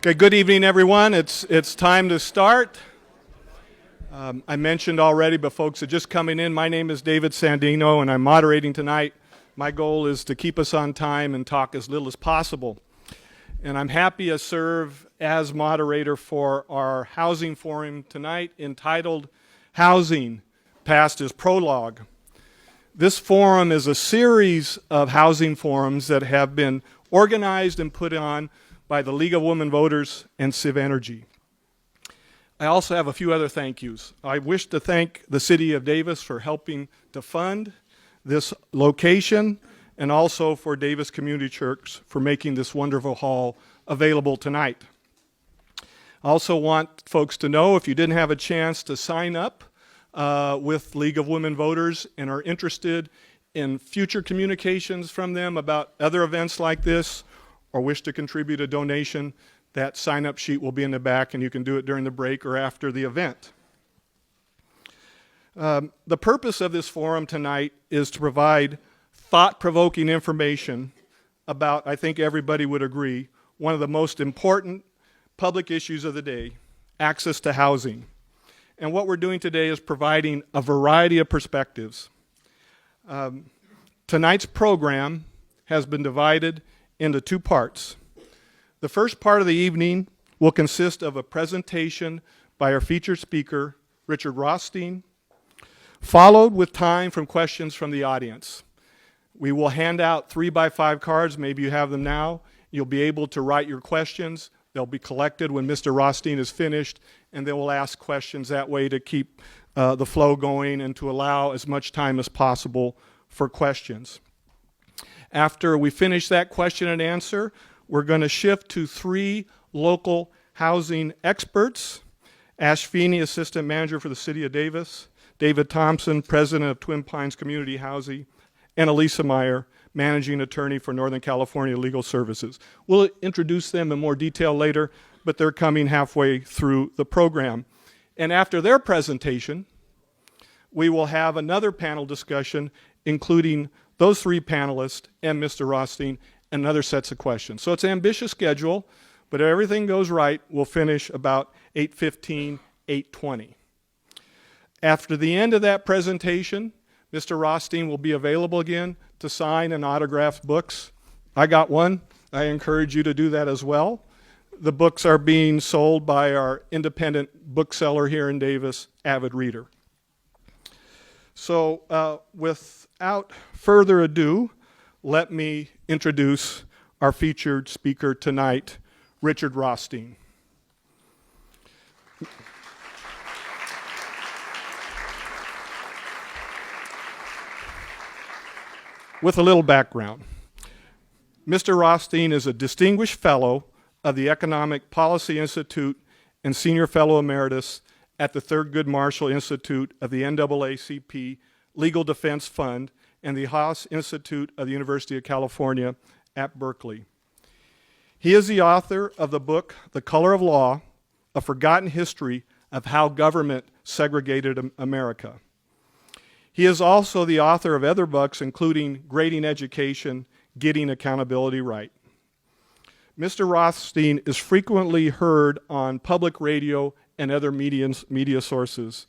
Okay, good evening, everyone. It's time to start. I mentioned already, but folks are just coming in. My name is David Sandino, and I'm moderating tonight. My goal is to keep us on time and talk as little as possible. And I'm happy to serve as moderator for our housing forum tonight, entitled Housing, past as Prologue. This forum is a series of housing forums that have been organized and put on by the League of Women Voters and CivEnergy. I also have a few other thank yous. I wish to thank the City of Davis for helping to fund this location, and also for Davis Community Church for making this wonderful hall available tonight. I also want folks to know, if you didn't have a chance to sign up with League of Women Voters and are interested in future communications from them about other events like this, or wish to contribute a donation, that sign-up sheet will be in the back, and you can do it during the break or after the event. The purpose of this forum tonight is to provide thought-provoking information about, I think everybody would agree, one of the most important public issues of the day, access to housing. And what we're doing today is providing a variety of perspectives. Tonight's program has been divided into two parts. The first part of the evening will consist of a presentation by our featured speaker, Richard Rothstein, followed with time from questions from the audience. We will hand out 3x5 cards, maybe you have them now. You'll be able to write your questions. They'll be collected when Mr. Rothstein is finished, and then we'll ask questions that way to keep the flow going and to allow as much time as possible for questions. After we finish that question and answer, we're going to shift to three local housing experts: Ash Feeney, Assistant Manager for the City of Davis; David Thompson, President of Twin Pines Community Housing; and Alysa Meyer, Managing Attorney for Northern California Legal Services. We'll introduce them in more detail later, but they're coming halfway through the program. And after their presentation, we will have another panel discussion, including those three panelists and Mr. Rothstein, and other sets of questions. So it's an ambitious schedule, but if everything goes right, we'll finish about 8:15, 8:20. After the end of that presentation, Mr. Rothstein will be available again to sign and autograph books. I got one. I encourage you to do that as well. The books are being sold by our independent bookseller here in Davis, Avid Reader. So without further ado, let me introduce our featured speaker tonight, Richard Rothstein. With a little background, Mr. Rothstein is a distinguished fellow of the Economic Policy Institute and Senior Fellow Emeritus at the Thurgood Marshall Institute of the NAACP Legal Defense Fund and the Haas Institute of the University of California at Berkeley. He is the author of the book, The Color of Law, A Forgotten History of How Government Segregated America. He is also the author of other books, including Grading Education, Getting Accountability Right. Mr. Rothstein is frequently heard on public radio and other media sources.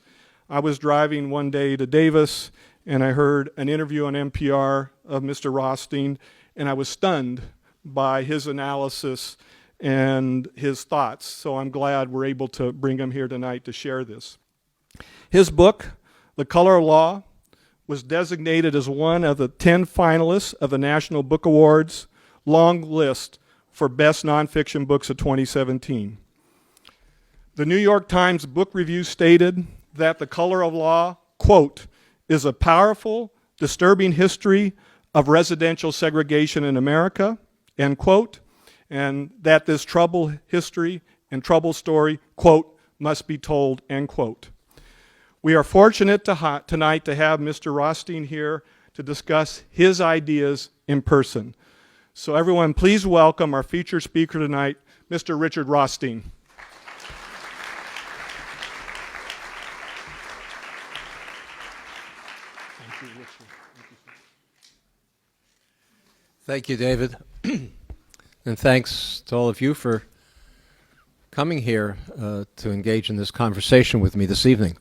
I was driving one day to Davis, and I heard an interview on NPR of Mr. Rothstein, and I was stunned by his analysis and his thoughts. So I'm glad we're able to bring him here tonight to share this. His book, The Color of Law, was designated as one of the 10 finalists of the National Book Awards long list for Best Nonfiction Books of 2017. The New York Times Book Review stated that The Color of Law, quote, is a powerful, disturbing history of residential segregation in America, end quote, and that this troubled history and troubled story, quote, must be told, end quote. We are fortunate tonight to have Mr. Rothstein here to discuss his ideas in person. So everyone, please welcome our featured speaker tonight, Mr. Richard Rothstein. Thank you, David. And thanks to all of you for coming here to engage in this conversation with me this evening.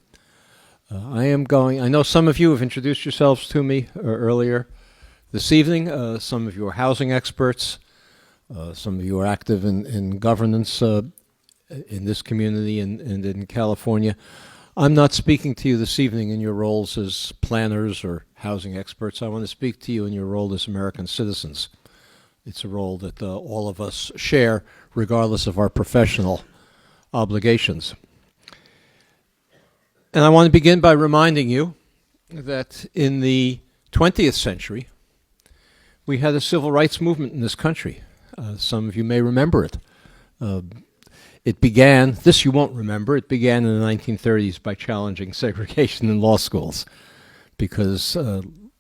I know some of you have introduced yourselves to me earlier this evening. Some of you are housing experts. Some of you are active in governance in this community and in California. I'm not speaking to you this evening in your roles as planners or housing experts. I want to speak to you in your role as American citizens. It's a role that all of us share, regardless of our professional obligations. And I want to begin by reminding you that in the 20th century, we had a civil rights movement in this country. Some of you may remember it. It began, this you won't remember, it began in the 1930s by challenging segregation in law schools because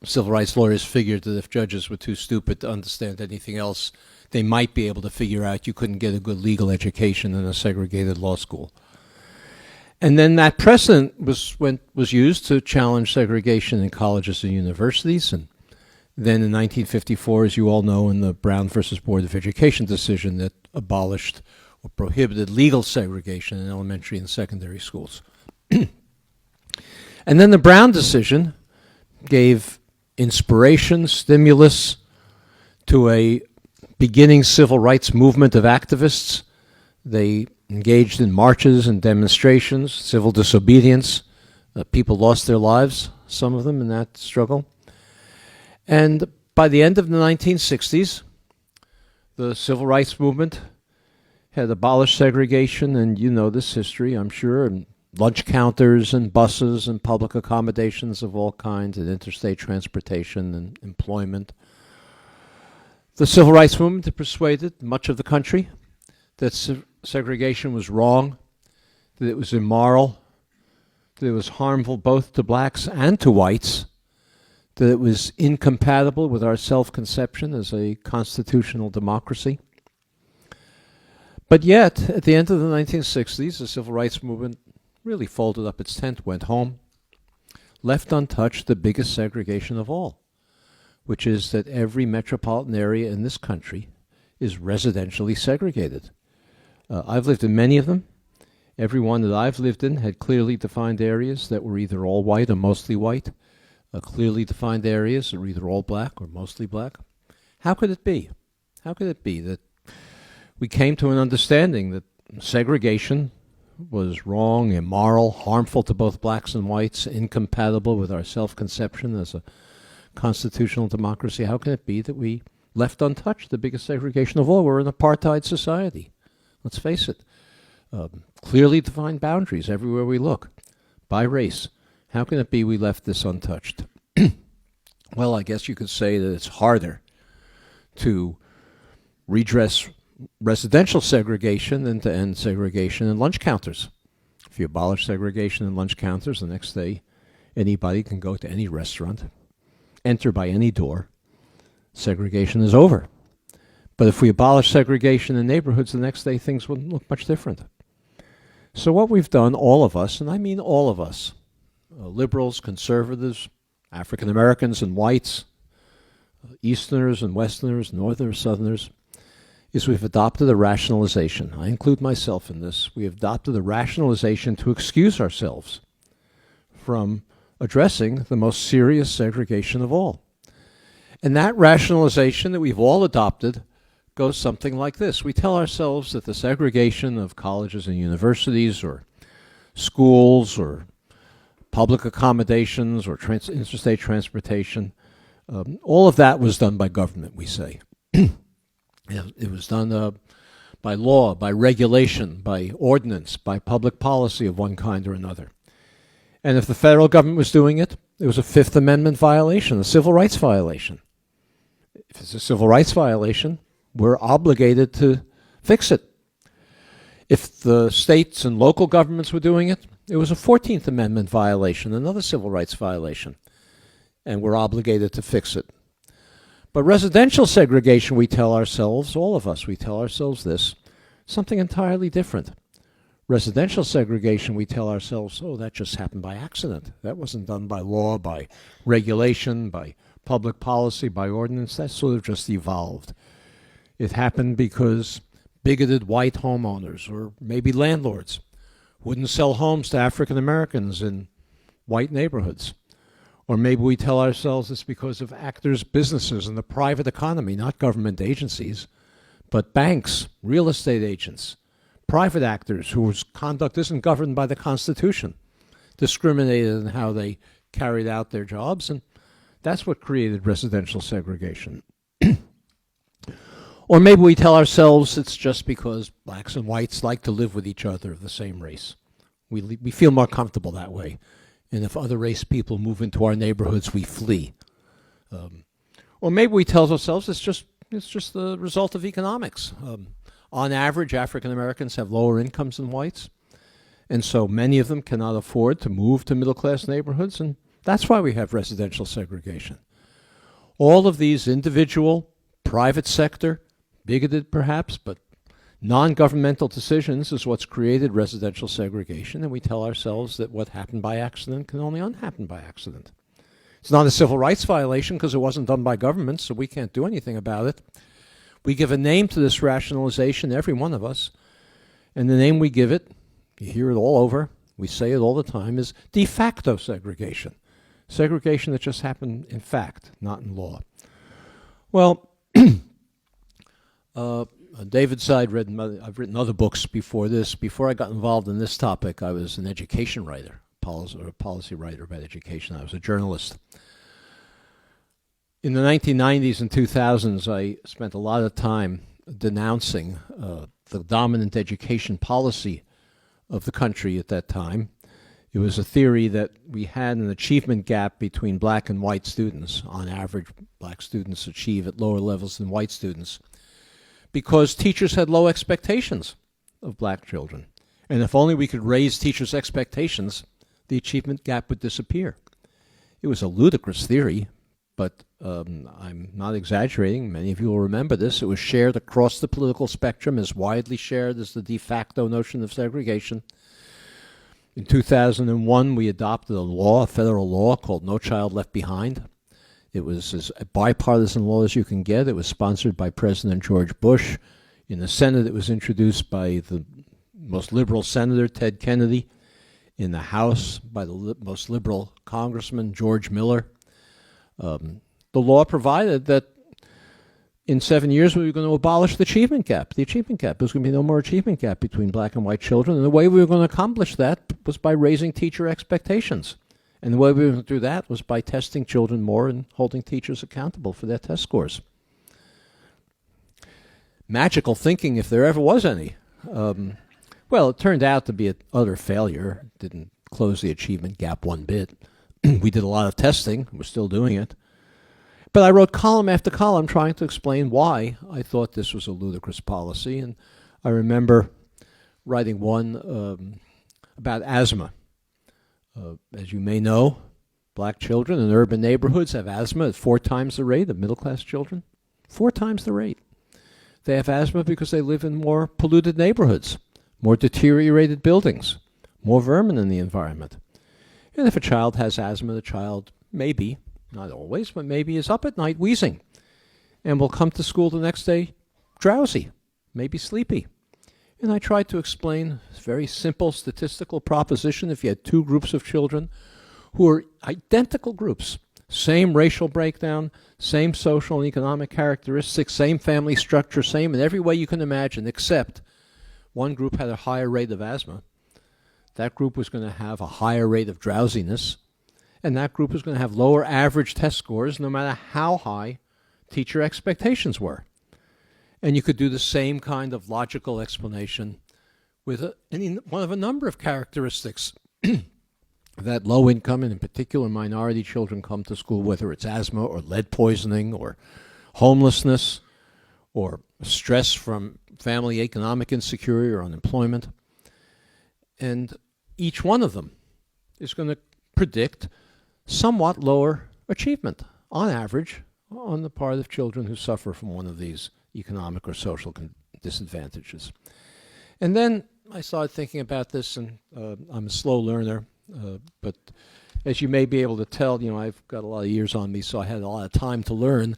civil rights lawyers figured that if judges were too stupid to understand anything else, they might be able to figure out you couldn't get a good legal education in a segregated law school. And then that precedent was used to challenge segregation in colleges and universities. And then in 1954, as you all know, in the Brown versus Board of Education decision that abolished or prohibited legal segregation in elementary and secondary schools. And then the Brown decision gave inspiration, stimulus to a beginning civil rights movement of activists. They engaged in marches and demonstrations, civil disobedience. People lost their lives, some of them, in that struggle. And by the end of the 1960s, the civil rights movement had abolished segregation, and you know this history, I'm sure, and lunch counters and buses and public accommodations of all kinds and interstate transportation and employment. The civil rights movement had persuaded much of the country that segregation was wrong, that it was immoral, that it was harmful both to blacks and to whites, that it was incompatible with our self-conception as a constitutional democracy. But yet, at the end of the 1960s, the civil rights movement really folded up its tent, went home, left untouched the biggest segregation of all, which is that every metropolitan area in this country is residentially segregated. I've lived in many of them. Every one that I've lived in had clearly defined areas that were either all white or mostly white, clearly defined areas that were either all black or mostly black. How could it be? How could it be that we came to an understanding that segregation was wrong, immoral, harmful to both blacks and whites, incompatible with our self-conception as a constitutional democracy? How can it be that we left untouched the biggest segregation of all? We're an apartheid society. Let's face it. Clearly defined boundaries everywhere we look, by race. How can it be we left this untouched? Well, I guess you could say that it's harder to redress residential segregation than to end segregation in lunch counters. If you abolish segregation in lunch counters, the next day anybody can go to any restaurant, enter by any door. Segregation is over. But if we abolish segregation in neighborhoods, the next day things would look much different. So what we've done, all of us, and I mean all of us, liberals, conservatives, African Americans and whites, Easterners and Westerners, Northerners, Southerners, is we've adopted a rationalization. I include myself in this. We have adopted a rationalization to excuse ourselves from addressing the most serious segregation of all. And that rationalization that we've all adopted goes something like this. We tell ourselves that the segregation of colleges and universities or schools or public accommodations or interstate transportation, all of that was done by government, we say. It was done by law, by regulation, by ordinance, by public policy of one kind or another. And if the federal government was doing it, it was a Fifth Amendment violation, a civil rights violation. If it's a civil rights violation, we're obligated to fix it. If the states and local governments were doing it, it was a 14th Amendment violation, another civil rights violation, and we're obligated to fix it. But residential segregation, we tell ourselves, all of us, we tell ourselves this, something entirely different. Residential segregation, we tell ourselves, oh, that just happened by accident. That wasn't done by law, by regulation, by public policy, by ordinance. That sort of just evolved. It happened because bigoted white homeowners or maybe landlords wouldn't sell homes to African Americans in white neighborhoods. Or maybe we tell ourselves it's because of actors' businesses in the private economy, not government agencies, but banks, real estate agents, private actors whose conduct isn't governed by the Constitution, discriminated in how they carried out their jobs, and that's what created residential segregation. Or maybe we tell ourselves it's just because blacks and whites like to live with each other of the same race. We feel more comfortable that way. And if other race people move into our neighborhoods, we flee. Or maybe we tell ourselves it's just the result of economics. On average, African Americans have lower incomes than whites, and so many of them cannot afford to move to middle-class neighborhoods, and that's why we have residential segregation. All of these individual, private sector, bigoted perhaps, but non-governmental decisions is what's created residential segregation, and we tell ourselves that what happened by accident can only unhappen by accident. It's not a civil rights violation because it wasn't done by government, so we can't do anything about it. We give a name to this rationalization, every one of us, and the name we give it, you hear it all over, we say it all the time, is de facto segregation. Segregation that just happened in fact, not in law. Well, David said, I've written other books before this. Before I got involved in this topic, I was an education writer, a policy writer about education. I was a journalist. In the 1990s and 2000s, I spent a lot of time denouncing the dominant education policy of the country at that time. It was a theory that we had an achievement gap between black and white students. On average, black students achieve at lower levels than white students because teachers had low expectations of black children. And if only we could raise teachers' expectations, the achievement gap would disappear. It was a ludicrous theory, but I'm not exaggerating. Many of you will remember this. It was shared across the political spectrum, as widely shared as the de facto notion of segregation. In 2001, we adopted a federal law called No Child Left Behind. It was as bipartisan law as you can get. It was sponsored by President George Bush. In the Senate, it was introduced by the most liberal senator, Ted Kennedy. In the House, by the most liberal congressman, George Miller. The law provided that in 7 years we were going to abolish the achievement gap. The achievement gap. There was going to be no more achievement gap between black and white children. And the way we were going to accomplish that was by raising teacher expectations. And the way we were going to do that was by testing children more and holding teachers accountable for their test scores. Magical thinking, if there ever was any. Well, it turned out to be an utter failure. It didn't close the achievement gap one bit. We did a lot of testing. We're still doing it. But I wrote column after column trying to explain why I thought this was a ludicrous policy. And I remember writing one about asthma. As you may know, black children in urban neighborhoods have asthma at 4 times the rate of middle-class children. 4 times the rate. They have asthma because they live in more polluted neighborhoods, more deteriorated buildings, more vermin in the environment. And if a child has asthma, the child maybe, not always, but maybe is up at night wheezing and will come to school the next day drowsy, maybe sleepy. And I tried to explain a very simple statistical proposition. If you had 2 groups of children who are identical groups, same racial breakdown, same social and economic characteristics, same family structure, same in every way you can imagine, except one group had a higher rate of asthma. That group was going to have a higher rate of drowsiness, and that group was going to have lower average test scores no matter how high teacher expectations were. And you could do the same kind of logical explanation with one of a number of characteristics that low income and in particular minority children come to school, whether it's asthma or lead poisoning or homelessness or stress from family economic insecurity or unemployment. And each one of them is going to predict somewhat lower achievement on average on the part of children who suffer from one of these economic or social disadvantages. And then I started thinking about this, and I'm a slow learner, but as you may be able to tell, I've got a lot of years on me, so I had a lot of time to learn.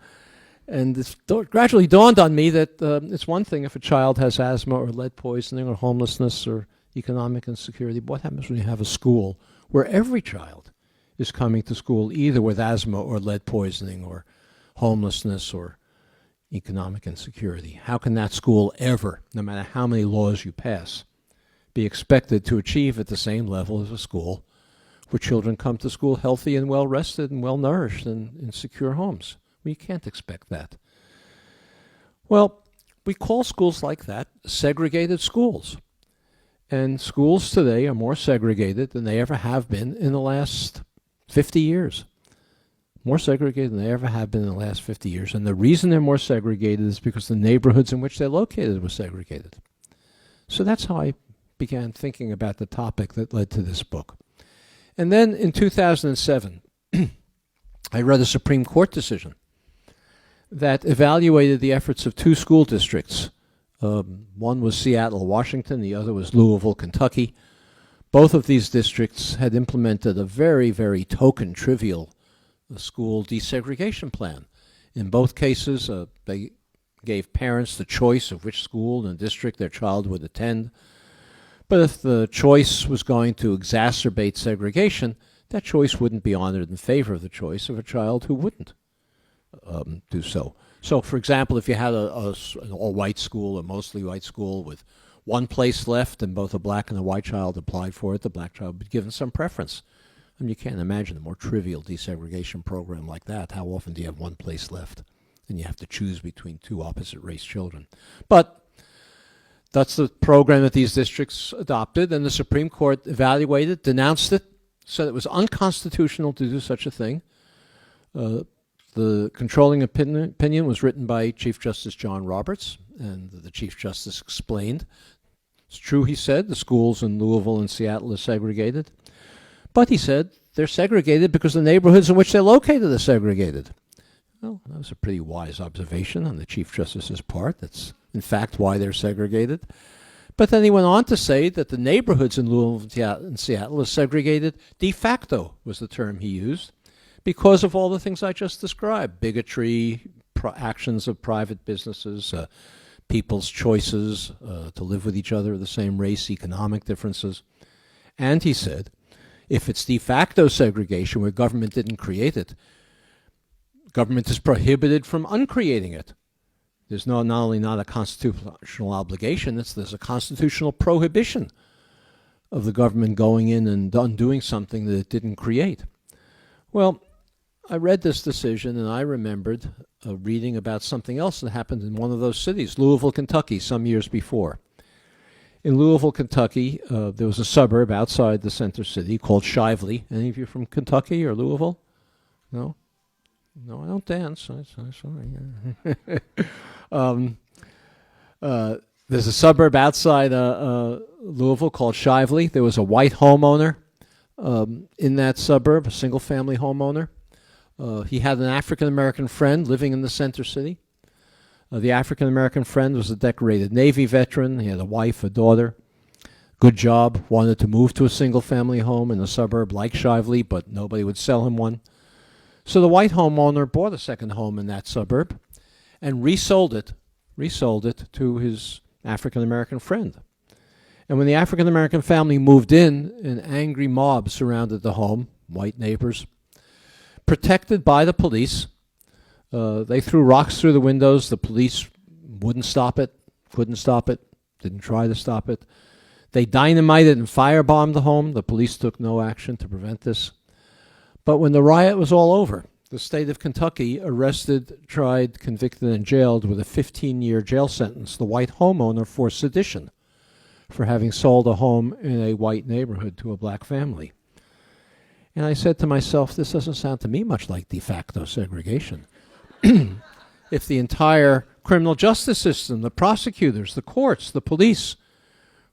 And it gradually dawned on me that it's one thing if a child has asthma or lead poisoning or homelessness or economic insecurity, but what happens when you have a school where every child is coming to school either with asthma or lead poisoning or homelessness or economic insecurity? How can that school ever, no matter how many laws you pass, be expected to achieve at the same level as a school where children come to school healthy and well-rested and well-nourished and in secure homes? We can't expect that. Well, we call schools like that segregated schools. And schools today are more segregated than they ever have been in the last 50 years. More segregated than they ever have been in the last 50 years. And the reason they're more segregated is because the neighborhoods in which they're located were segregated. So that's how I began thinking about the topic that led to this book. And then in 2007, I read a Supreme Court decision that evaluated the efforts of two school districts. One was Seattle, Washington. The other was Louisville, Kentucky. Both of these districts had implemented a very, very token, trivial school desegregation plan. In both cases, they gave parents the choice of which school in the district their child would attend. But if the choice was going to exacerbate segregation, that choice wouldn't be honored in favor of the choice of a child who wouldn't do so. So, for example, if you had an all-white school, a mostly white school with one place left and both a black and a white child applied for it, the black child would be given some preference. I mean, you can't imagine a more trivial desegregation program like that. How often do you have one place left and you have to choose between two opposite race children? But that's the program that these districts adopted, and the Supreme Court evaluated, denounced it, said it was unconstitutional to do such a thing. The controlling opinion was written by Chief Justice John Roberts, and the Chief Justice explained. It's true, he said, the schools in Louisville and Seattle are segregated. But he said they're segregated because the neighborhoods in which they're located are segregated. Well, that was a pretty wise observation on the Chief Justice's part. That's, in fact, why they're segregated. But then he went on to say that the neighborhoods in Louisville and Seattle are segregated de facto, was the term he used, because of all the things I just described: bigotry, actions of private businesses, people's choices to live with each other of the same race, economic differences. And he said, if it's de facto segregation where government didn't create it, government is prohibited from uncreating it. There's not only not a constitutional obligation, there's a constitutional prohibition of the government going in and undoing something that it didn't create. Well, I read this decision and I remembered reading about something else that happened in one of those cities, Louisville, Kentucky, some years before. In Louisville, Kentucky, there was a suburb outside the center city called Shively. Any of you from Kentucky or Louisville? No? No, I don't dance. I'm sorry. There's a suburb outside Louisville called Shively. There was a white homeowner in that suburb, a single-family homeowner. He had an African-American friend living in the center city. The African-American friend was a decorated Navy veteran. He had a wife, a daughter. Good job. Wanted to move to a single-family home in a suburb like Shively, but nobody would sell him one. So the white homeowner bought a second home in that suburb and resold it to his African-American friend. And when the African-American family moved in, an angry mob surrounded the home, white neighbors, protected by the police. They threw rocks through the windows. The police wouldn't stop it, couldn't stop it, didn't try to stop it. They dynamited and firebombed the home. The police took no action to prevent this. But when the riot was all over, the state of Kentucky arrested, tried, convicted, and jailed with a 15-year jail sentence the white homeowner for sedition, for having sold a home in a white neighborhood to a black family. And I said to myself, this doesn't sound to me much like de facto segregation. If the entire criminal justice system, the prosecutors, the courts, the police,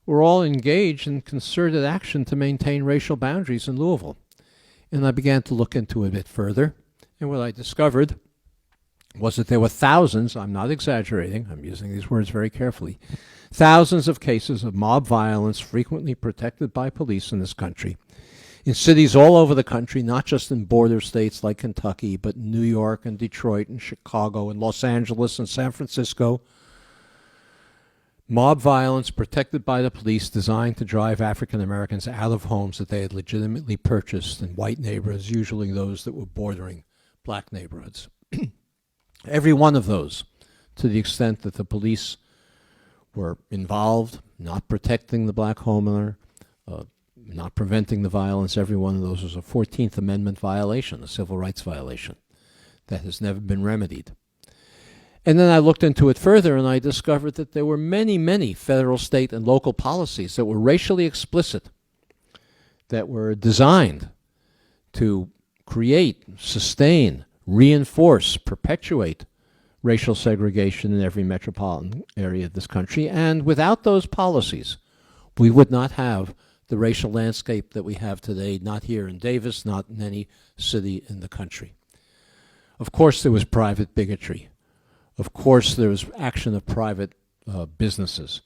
were all engaged in concerted action to maintain racial boundaries in Louisville. And I began to look into it a bit further. And what I discovered was that there were thousands, I'm not exaggerating, I'm using these words very carefully, thousands of cases of mob violence frequently protected by police in this country, in cities all over the country, not just in border states like Kentucky, but New York and Detroit and Chicago and Los Angeles and San Francisco. Mob violence protected by the police designed to drive African Americans out of homes that they had legitimately purchased in white neighborhoods, usually those that were bordering black neighborhoods. Every one of those, to the extent that the police were involved, not protecting the black homeowner, not preventing the violence, every one of those was a 14th Amendment violation, a civil rights violation that has never been remedied. And then I looked into it further and I discovered that there were many, many federal, state, and local policies that were racially explicit, that were designed to create, sustain, reinforce, perpetuate racial segregation in every metropolitan area of this country. And without those policies, we would not have the racial landscape that we have today, not here in Davis, not in any city in the country. Of course, there was private bigotry. Of course, there was action of private businesses.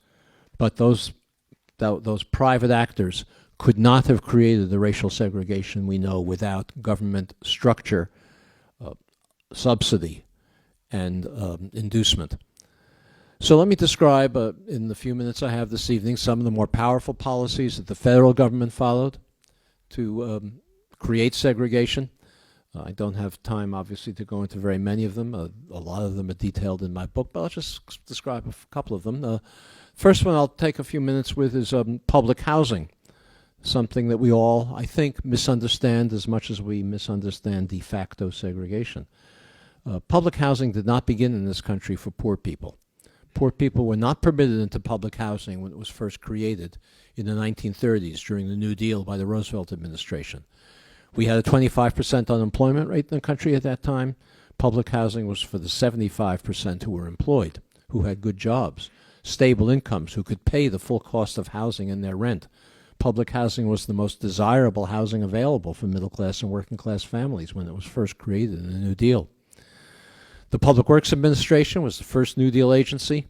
But those private actors could not have created the racial segregation we know without government structure, subsidy, and inducement. So let me describe, in the few minutes I have this evening, some of the more powerful policies that the federal government followed to create segregation. I don't have time, obviously, to go into very many of them. A lot of them are detailed in my book, but I'll just describe a couple of them. First one I'll take a few minutes with is public housing, something that we all, I think, misunderstand as much as we misunderstand de facto segregation. Public housing did not begin in this country for poor people. Poor people were not permitted into public housing when it was first created in the 1930s during the New Deal by the Roosevelt administration. We had a 25% unemployment rate in the country at that time. Public housing was for the 75% who were employed, who had good jobs, stable incomes, who could pay the full cost of housing and their rent. Public housing was the most desirable housing available for middle-class and working-class families when it was first created in the New Deal. The Public Works Administration was the first New Deal agency,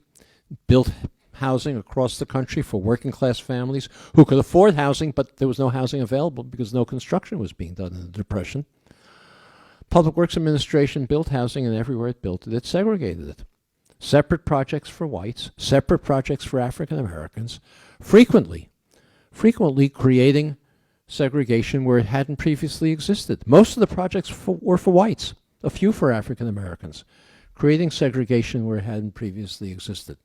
built housing across the country for working-class families who could afford housing, but there was no housing available because no construction was being done in the Depression. Public Works Administration built housing, and everywhere it built it, it segregated it. Separate projects for whites, separate projects for African Americans, frequently creating segregation where it hadn't previously existed. Most of the projects were for whites, a few for African Americans, creating segregation where it hadn't previously existed.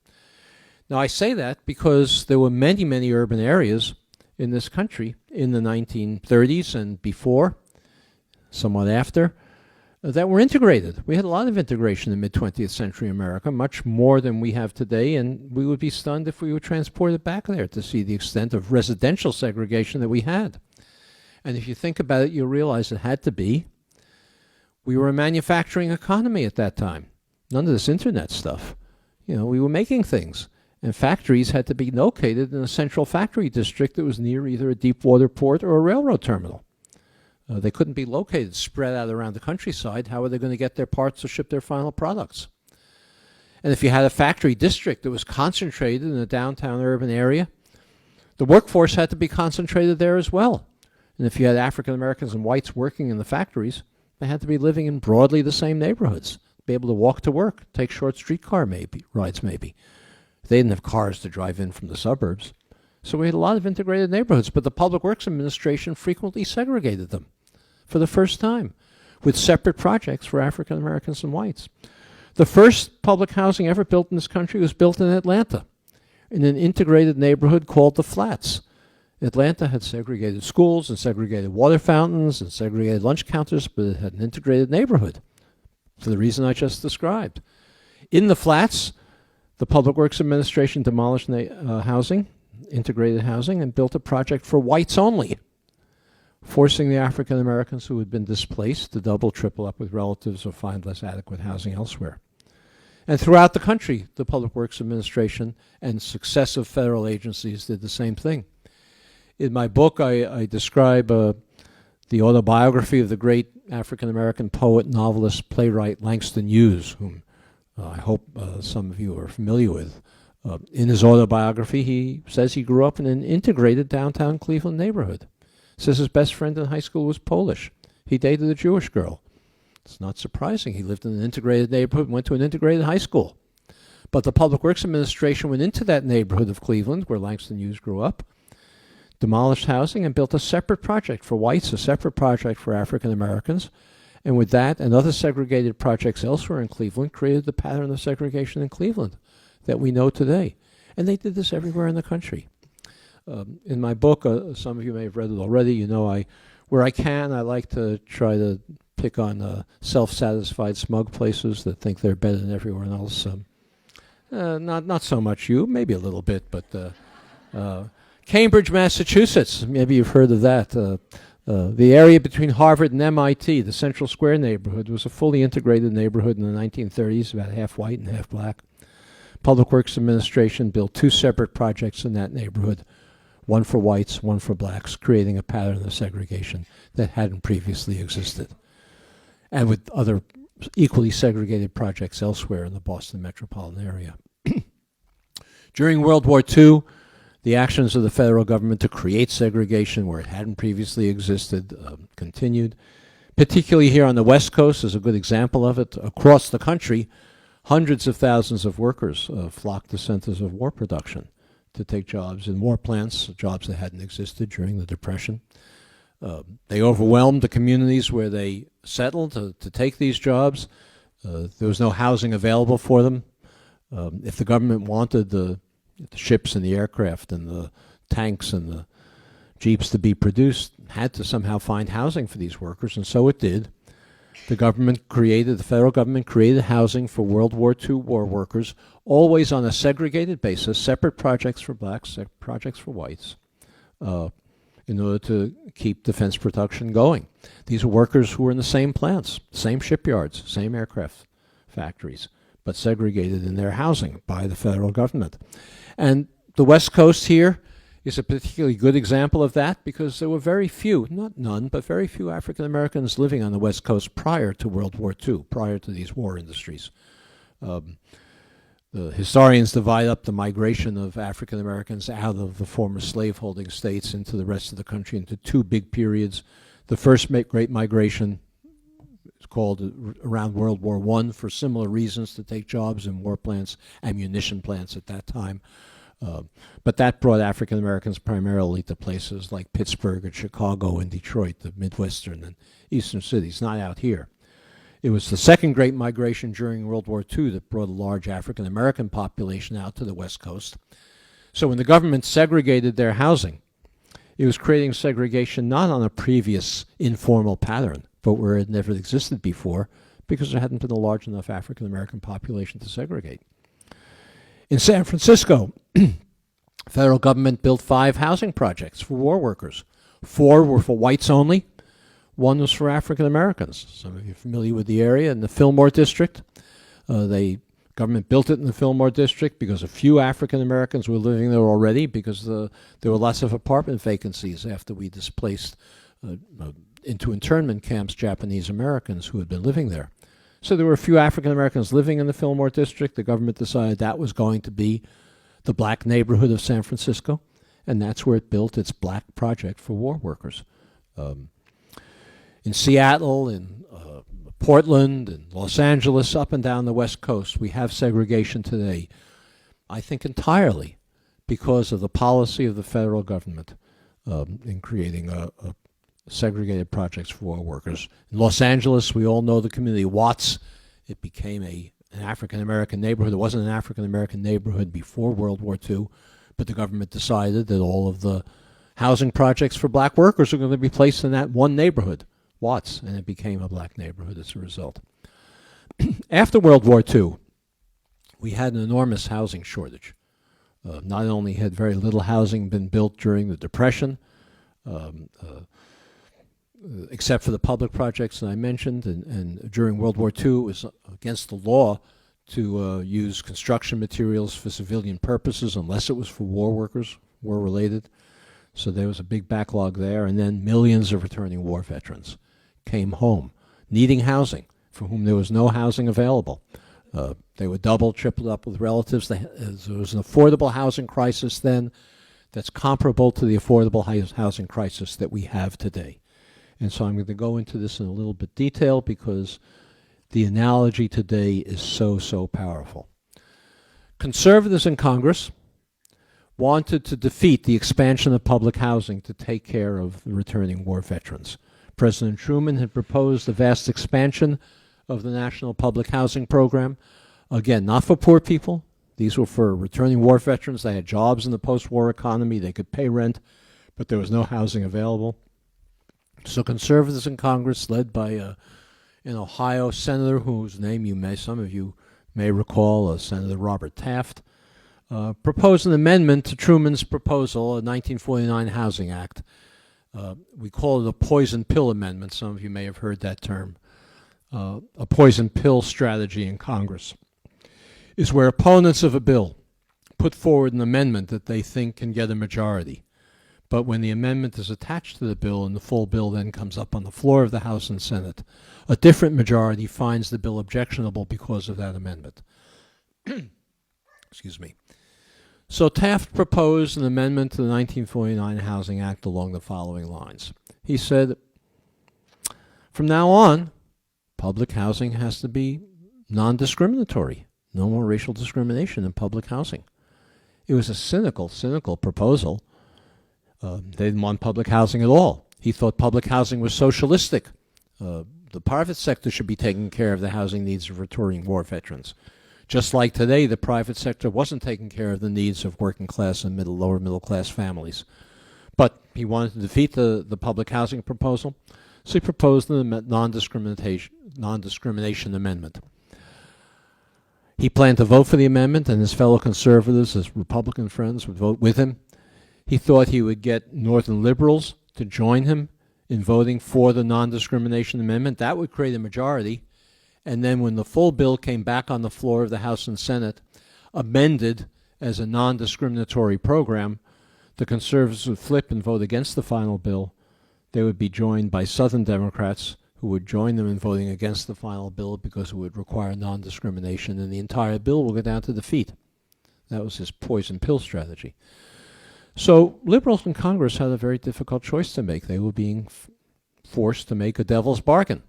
Now, I say that because there were many, many urban areas in this country in the 1930s and before, somewhat after, that were integrated. We had a lot of integration in mid-20th century America, much more than we have today, and we would be stunned if we were transported back there to see the extent of residential segregation that we had. And if you think about it, you'll realize it had to be. We were a manufacturing economy at that time. None of this internet stuff. You know, we were making things. And factories had to be located in a central factory district that was near either a deep water port or a railroad terminal. They couldn't be located spread out around the countryside. How were they going to get their parts or ship their final products? And if you had a factory district that was concentrated in a downtown urban area, the workforce had to be concentrated there as well. And if you had African Americans and whites working in the factories, they had to be living in broadly the same neighborhoods, be able to walk to work, take short streetcar rides maybe. They didn't have cars to drive in from the suburbs. So we had a lot of integrated neighborhoods, but the Public Works Administration frequently segregated them for the first time with separate projects for African Americans and whites. The first public housing ever built in this country was built in Atlanta in an integrated neighborhood called the Flats. Atlanta had segregated schools and segregated water fountains and segregated lunch counters, but it had an integrated neighborhood for the reason I just described. In the Flats, the Public Works Administration demolished housing, integrated housing, and built a project for whites only, forcing the African Americans who had been displaced to double, triple up with relatives or find less adequate housing elsewhere. And throughout the country, the Public Works Administration and successive federal agencies did the same thing. In my book, I describe the autobiography of the great African American poet, novelist, playwright Langston Hughes, whom I hope some of you are familiar with. In his autobiography, he says he grew up in an integrated downtown Cleveland neighborhood. Says his best friend in high school was Polish. He dated a Jewish girl. It's not surprising. He lived in an integrated neighborhood, went to an integrated high school. But the Public Works Administration went into that neighborhood of Cleveland, where Langston Hughes grew up, demolished housing, and built a separate project for whites, a separate project for African Americans. And with that and other segregated projects elsewhere in Cleveland, created the pattern of segregation in Cleveland that we know today. And they did this everywhere in the country. In my book, some of you may have read it already, you know, where I can, I like to try to pick on self-satisfied smug places that think they're better than everyone else. Not so much you, maybe a little bit, but Cambridge, Massachusetts, maybe you've heard of that. The area between Harvard and MIT, the Central Square neighborhood, was a fully integrated neighborhood in the 1930s, about half white and half black. Public Works Administration built 2 separate projects in that neighborhood, one for whites, one for blacks, creating a pattern of segregation that hadn't previously existed. And with other equally segregated projects elsewhere in the Boston metropolitan area. During World War II, the actions of the federal government to create segregation where it hadn't previously existed continued. Particularly here on the West Coast is a good example of it. Across the country, hundreds of thousands of workers flocked to centers of war production to take jobs in war plants, jobs that hadn't existed during the Depression. They overwhelmed the communities where they settled to take these jobs. There was no housing available for them. If the government wanted the ships and the aircraft and the tanks and the jeeps to be produced, had to somehow find housing for these workers, and so it did. The federal government created housing for World War II war workers, always on a segregated basis, separate projects for blacks, separate projects for whites, in order to keep defense production going. These are workers who were in the same plants, same shipyards, same aircraft factories, but segregated in their housing by the federal government. And the West Coast here is a particularly good example of that because there were very few, not none, but very few African Americans living on the West Coast prior to World War II, prior to these war industries. The historians divide up the migration of African Americans out of the former slaveholding states into the rest of the country into 2 big periods. The first great migration is called around World War I for similar reasons, to take jobs in war plants, ammunition plants at that time. But that brought African Americans primarily to places like Pittsburgh and Chicago and Detroit, the Midwestern and Eastern cities, not out here. It was the second great migration during World War II that brought a large African American population out to the West Coast. So when the government segregated their housing, it was creating segregation not on a previous informal pattern, but where it never existed before, because there hadn't been a large enough African American population to segregate. In San Francisco, federal government built 5 housing projects for war workers. 4 were for whites only. 1 was for African Americans. Some of you are familiar with the area in the Fillmore District. Government built it in the Fillmore District because a few African Americans were living there already, because there were lots of apartment vacancies after we displaced into internment camps Japanese Americans who had been living there. So there were a few African Americans living in the Fillmore District. The government decided that was going to be the black neighborhood of San Francisco, and that's where it built its black project for war workers. In Seattle, in Portland, in Los Angeles, up and down the West Coast, we have segregation today, I think entirely because of the policy of the federal government in creating segregated projects for war workers. In Los Angeles, we all know the community Watts. It became an African-American neighborhood. It wasn't an African-American neighborhood before World War II, but the government decided that all of the housing projects for black workers are going to be placed in that one neighborhood, Watts, and it became a black neighborhood as a result. After World War II, we had an enormous housing shortage. Not only had very little housing been built during the Depression, except for the public projects that I mentioned, and during World War II, it was against the law to use construction materials for civilian purposes unless it was for war workers, war-related. So there was a big backlog there, and then millions of returning war veterans came home needing housing, for whom there was no housing available. They were doubled, tripled up with relatives. There was an affordable housing crisis then. that's comparable to the affordable housing crisis that we have today. And so I'm going to go into this in a little bit detail because the analogy today is so powerful. Conservatives in Congress wanted to defeat the expansion of public housing to take care of the returning war veterans. President Truman had proposed a vast expansion of the National Public Housing Program. Again, not for poor people. These were for returning war veterans. They had jobs in the post-war economy. They could pay rent, but there was no housing available. So conservatives in Congress, led by an Ohio senator whose name some of you may recall, Senator Robert Taft, proposed an amendment to Truman's proposal, a 1949 Housing Act. We call it a poison pill amendment. Some of you may have heard that term. A poison pill strategy in Congress is where opponents of a bill put forward an amendment that they think can get a majority. But when the amendment is attached to the bill and the full bill then comes up on the floor of the House and Senate, a different majority finds the bill objectionable because of that amendment. Excuse me. So Taft proposed an amendment to the 1949 Housing Act along the following lines. He said, from now on, public housing has to be non-discriminatory. No more racial discrimination in public housing. It was a cynical proposal. They didn't want public housing at all. He thought public housing was socialistic. The private sector should be taking care of the housing needs of returning war veterans. Just like today, the private sector wasn't taking care of the needs of working class and lower middle class families. But he wanted to defeat the public housing proposal, so he proposed the non-discrimination amendment. He planned to vote for the amendment, and his fellow conservatives, his Republican friends, would vote with him. He thought he would get Northern liberals to join him in voting for the non-discrimination amendment. That would create a majority. And then when the full bill came back on the floor of the House and Senate, amended as a non-discriminatory program, the conservatives would flip and vote against the final bill. They would be joined by Southern Democrats who would join them in voting against the final bill because it would require non-discrimination, and the entire bill will go down to defeat. That was his poison pill strategy. So liberals in Congress had a very difficult choice to make. They were being forced to make a devil's bargain.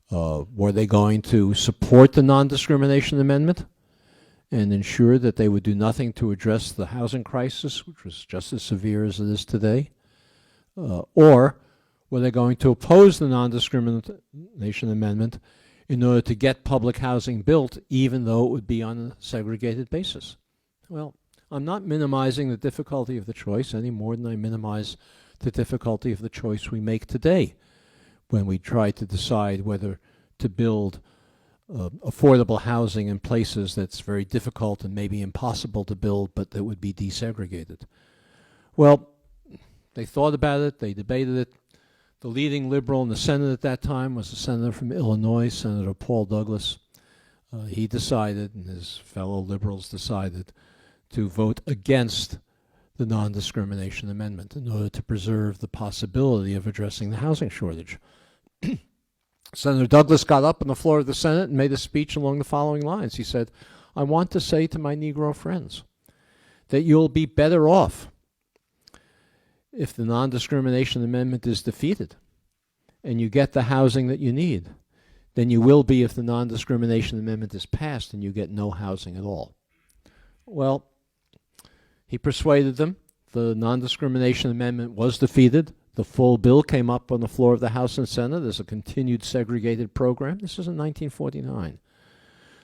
Were they going to support the non-discrimination amendment and ensure that they would do nothing to address the housing crisis, which was just as severe as it is today? Or were they going to oppose the non-discrimination amendment in order to get public housing built, even though it would be on a segregated basis? Well, I'm not minimizing the difficulty of the choice any more than I minimize the difficulty of the choice we make today when we try to decide whether to build affordable housing in places that's very difficult and maybe impossible to build, but that would be desegregated. Well, they thought about it, they debated it. The leading liberal in the Senate at that time was a senator from Illinois, Senator Paul Douglas. He decided, and his fellow liberals decided, to vote against the non-discrimination amendment in order to preserve the possibility of addressing the housing shortage. Senator Douglas got up on the floor of the Senate and made a speech along the following lines. He said, I want to say to my Negro friends that you'll be better off if the non-discrimination amendment is defeated and you get the housing that you need than you will be if the non-discrimination amendment is passed and you get no housing at all. Well, he persuaded them. The non-discrimination amendment was defeated. The full bill came up on the floor of the House and Senate as a continued segregated program. This is in 1949.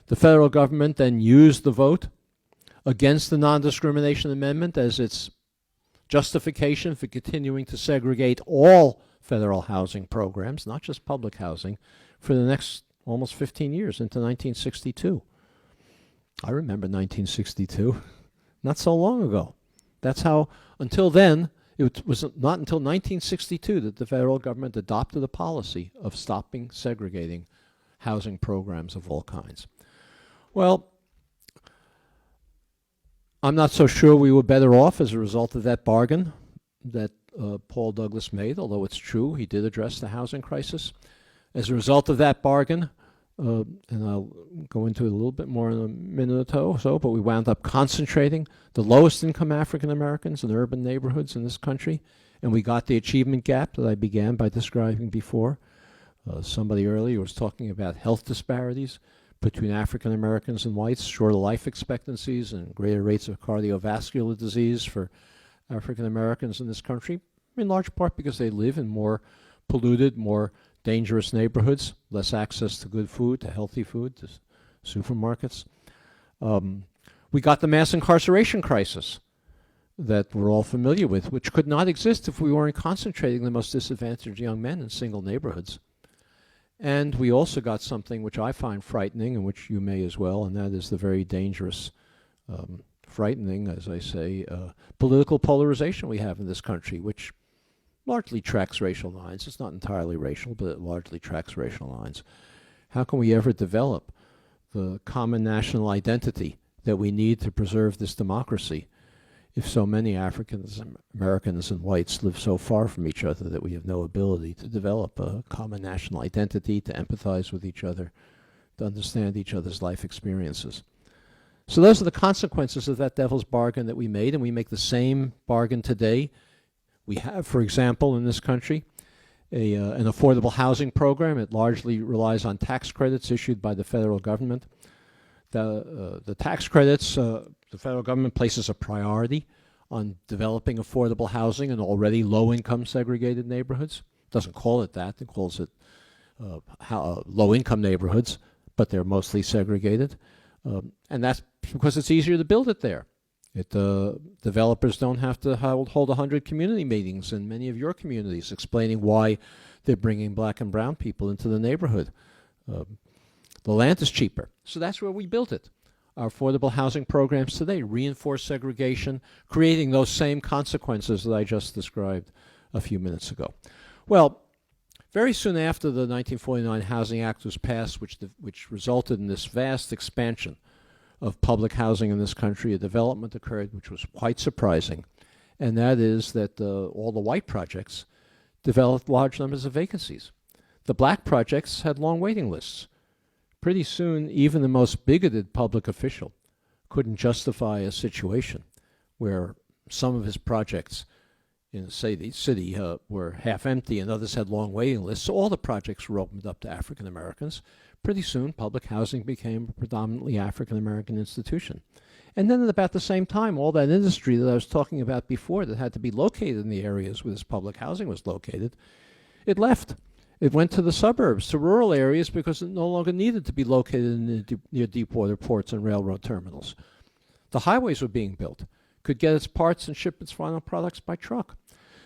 The federal government then used the vote against the non-discrimination amendment as its justification for continuing to segregate all federal housing programs, not just public housing, for the next almost 15 years into 1962. I remember 1962, not so long ago. That's how, until then, it was not until 1962 that the federal government adopted a policy of stopping segregating housing programs of all kinds. Well, I'm not so sure we were better off as a result of that bargain that Paul Douglas made, although it's true he did address the housing crisis. As a result of that bargain, and I'll go into it a little bit more in a minute or so, but we wound up concentrating the lowest income African Americans in urban neighborhoods in this country, and we got the achievement gap that I began by describing before. Somebody earlier was talking about health disparities between African Americans and whites, shorter life expectancies and greater rates of cardiovascular disease for African Americans in this country, in large part because they live in more polluted, more dangerous neighborhoods, less access to good food, to healthy food, to supermarkets. We got the mass incarceration crisis that we're all familiar with, which could not exist if we weren't concentrating the most disadvantaged young men in single neighborhoods. And we also got something which I find frightening, and which you may as well, and that is the very dangerous, frightening, as I say, political polarization we have in this country, which largely tracks racial lines. It's not entirely racial, but it largely tracks racial lines. How can we ever develop the common national identity that we need to preserve this democracy if so many Africans, Americans, and whites live so far from each other that we have no ability to develop a common national identity, to empathize with each other, to understand each other's life experiences? So those are the consequences of that devil's bargain that we made, and we make the same bargain today. We have, for example, in this country, an affordable housing program. It largely relies on tax credits issued by the federal government. The tax credits, the federal government places a priority on developing affordable housing in already low-income segregated neighborhoods. It doesn't call it that. It calls it low-income neighborhoods, but they're mostly segregated. And that's because it's easier to build it there. Developers don't have to hold 100 community meetings in many of your communities explaining why they're bringing black and brown people into the neighborhood. The land is cheaper. So that's where we built it. Our affordable housing programs today reinforce segregation, creating those same consequences that I just described a few minutes ago. Well, very soon after the 1949 Housing Act was passed, which resulted in this vast expansion of public housing in this country, a development occurred which was quite surprising, and that is that all the white projects developed large numbers of vacancies. The black projects had long waiting lists. Pretty soon, even the most bigoted public official couldn't justify a situation where some of his projects in, say, the city were half empty and others had long waiting lists. So all the projects were opened up to African Americans. Pretty soon, public housing became a predominantly African American institution. And then at about the same time, all that industry that I was talking about before that had to be located in the areas where this public housing was located, it left. It went to the suburbs, to rural areas, because it no longer needed to be located near deep-water ports and railroad terminals. The highways were being built, could get its parts and ship its final products by truck.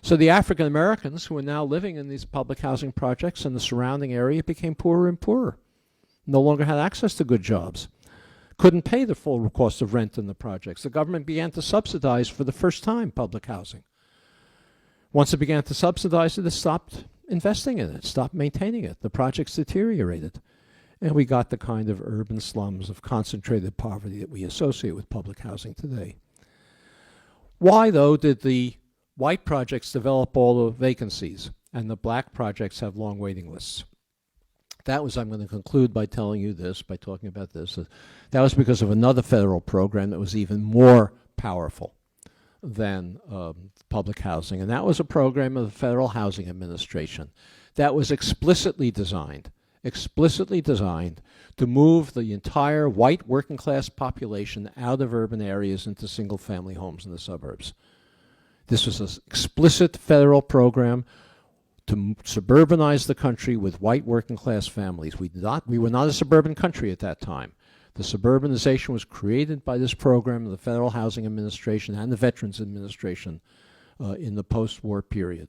So the African Americans who were now living in these public housing projects in the surrounding area became poorer and poorer, no longer had access to good jobs, couldn't pay the full cost of rent in the projects. The government began to subsidize for the first time public housing. Once it began to subsidize it, it stopped investing in it, stopped maintaining it. The projects deteriorated. And we got the kind of urban slums of concentrated poverty that we associate with public housing today. Why, though, did the white projects develop all the vacancies and the black projects have long waiting lists? That was, I'm going to conclude by telling you this, by talking about this. That was because of another federal program that was even more powerful than public housing. And that was a program of the Federal Housing Administration that was explicitly designed to move the entire white working class population out of urban areas into single family homes in the suburbs. This was an explicit federal program to suburbanize the country with white working class families. We were not a suburban country at that time. The suburbanization was created by this program of the Federal Housing Administration and the Veterans Administration in the post-war period.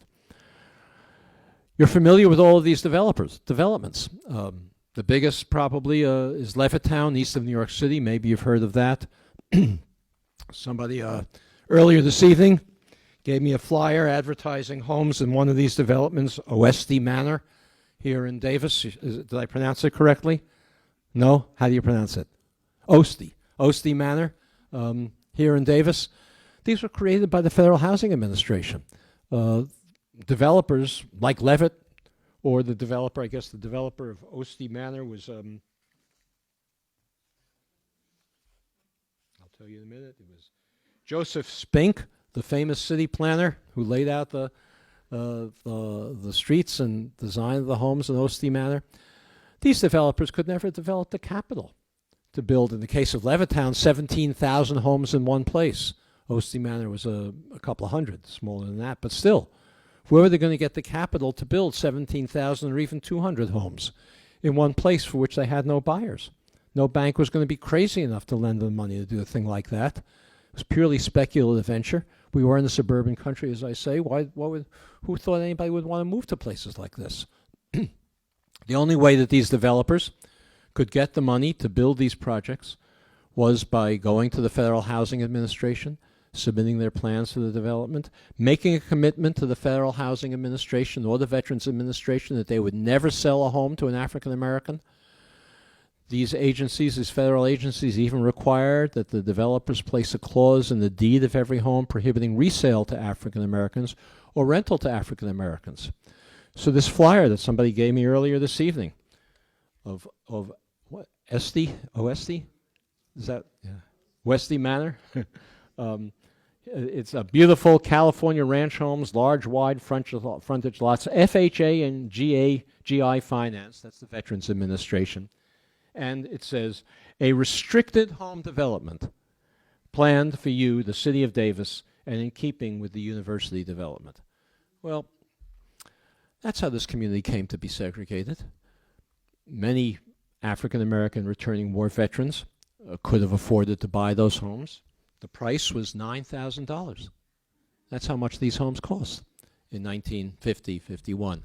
You're familiar with all of these developments. The biggest probably is Levittown, east of New York City. Maybe you've heard of that. Somebody earlier this evening gave me a flyer advertising homes in one of these developments, Oeste Manor, here in Davis. Did I pronounce it correctly? No? How do you pronounce it? Oeste Manor, here in Davis. These were created by the Federal Housing Administration. Developers like Levitt, or the developer of Oeste Manor was tell you in a minute. It was Joseph Spink, the famous city planner who laid out the streets and designed the homes in Osty Manor. These developers could never develop the capital to build, in the case of Levittown, 17,000 homes in one place. Osty Manor was a couple of hundred, smaller than that, but still. Where were they going to get the capital to build 17,000 or even 200 homes in one place for which they had no buyers? No bank was going to be crazy enough to lend them money to do a thing like that. It was purely speculative venture. We were in a suburban country, as I say. Who thought anybody would want to move to places like this? The only way that these developers could get the money to build these projects was by going to the Federal Housing Administration, submitting their plans for the development, making a commitment to the Federal Housing Administration or the Veterans Administration that they would never sell a home to an African American. These agencies, these federal agencies, even required that the developers place a clause in the deed of every home prohibiting resale to African Americans or rental to African Americans. So this flyer that somebody gave me earlier this evening of what, Esty? OST? Is that, yeah. Westy Manor? It's a beautiful California ranch homes, large, wide frontage lots, FHA and GI finance. That's the Veterans Administration. And it says, a restricted home development planned for you, the city of Davis, and in keeping with the university development. Well, that's how this community came to be segregated. Many African American returning war veterans could have afforded to buy those homes. The price was $9,000. That's how much these homes cost in 1950, 51.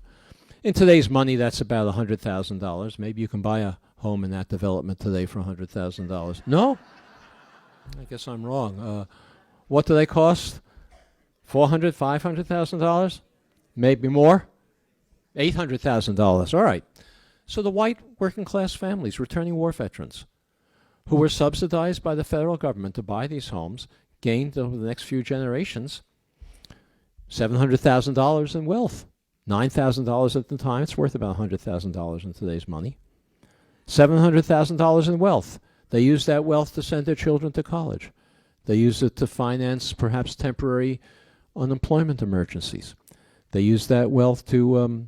In today's money, that's about $100,000. Maybe you can buy a home in that development today for $100,000. No? I guess I'm wrong. What do they cost? $400,000, $500,000? Maybe more? $800,000. All right. So the white working class families, returning war veterans, who were subsidized by the federal government to buy these homes, gained over the next few generations $700,000 in wealth. $9,000 at the time. It's worth about $100,000 in today's money. $700,000 in wealth. They used that wealth to send their children to college. They used it to finance perhaps temporary unemployment emergencies. They used that wealth to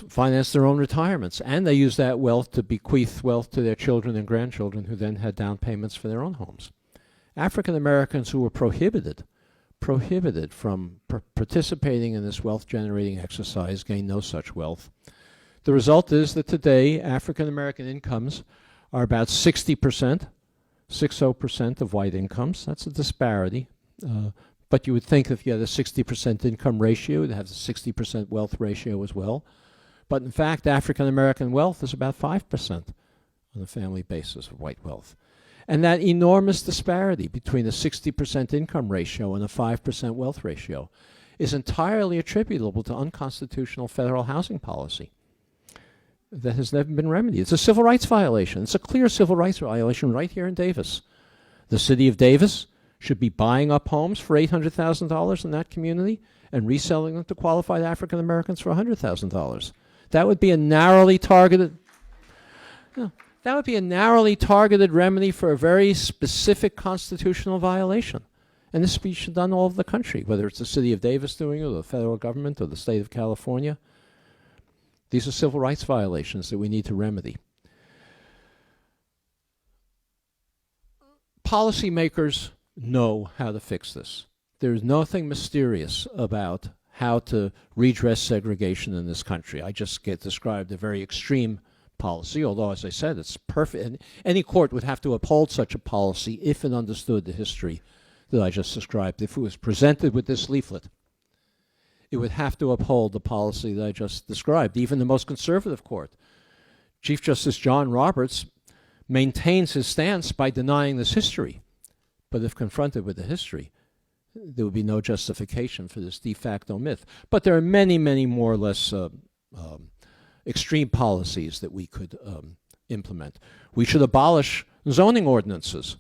finance their own retirements. And they used that wealth to bequeath wealth to their children and grandchildren who then had down payments for their own homes. African Americans who were prohibited from participating in this wealth-generating exercise gained no such wealth. The result is that today African American incomes are about 60% of white incomes. That's a disparity. But you would think if you had a 60% income ratio, you'd have a 60% wealth ratio as well. But in fact, African American wealth is about 5% on a family basis of white wealth. And that enormous disparity between a 60% income ratio and a 5% wealth ratio is entirely attributable to unconstitutional federal housing policy that has never been remedied. It's a civil rights violation. It's a clear civil rights violation right here in Davis. The city of Davis should be buying up homes for $800,000 in that community and reselling them to qualified African Americans for $100,000. That would be a narrowly targeted... That would be a narrowly targeted remedy for a very specific constitutional violation. And this should be done all over the country, whether it's the city of Davis doing it, or the federal government, or the state of California. These are civil rights violations that we need to remedy. Policymakers know how to fix this. There's nothing mysterious about how to redress segregation in this country. I just described a very extreme policy, although, as I said, it's perfect. And any court would have to uphold such a policy if it understood the history that I just described. If it was presented with this leaflet, it would have to uphold the policy that I just described, even the most conservative court. Chief Justice John Roberts maintains his stance by denying this history. But if confronted with the history, there would be no justification for this de facto myth. But there are many, many more or less extreme policies that we could implement. We should abolish zoning ordinances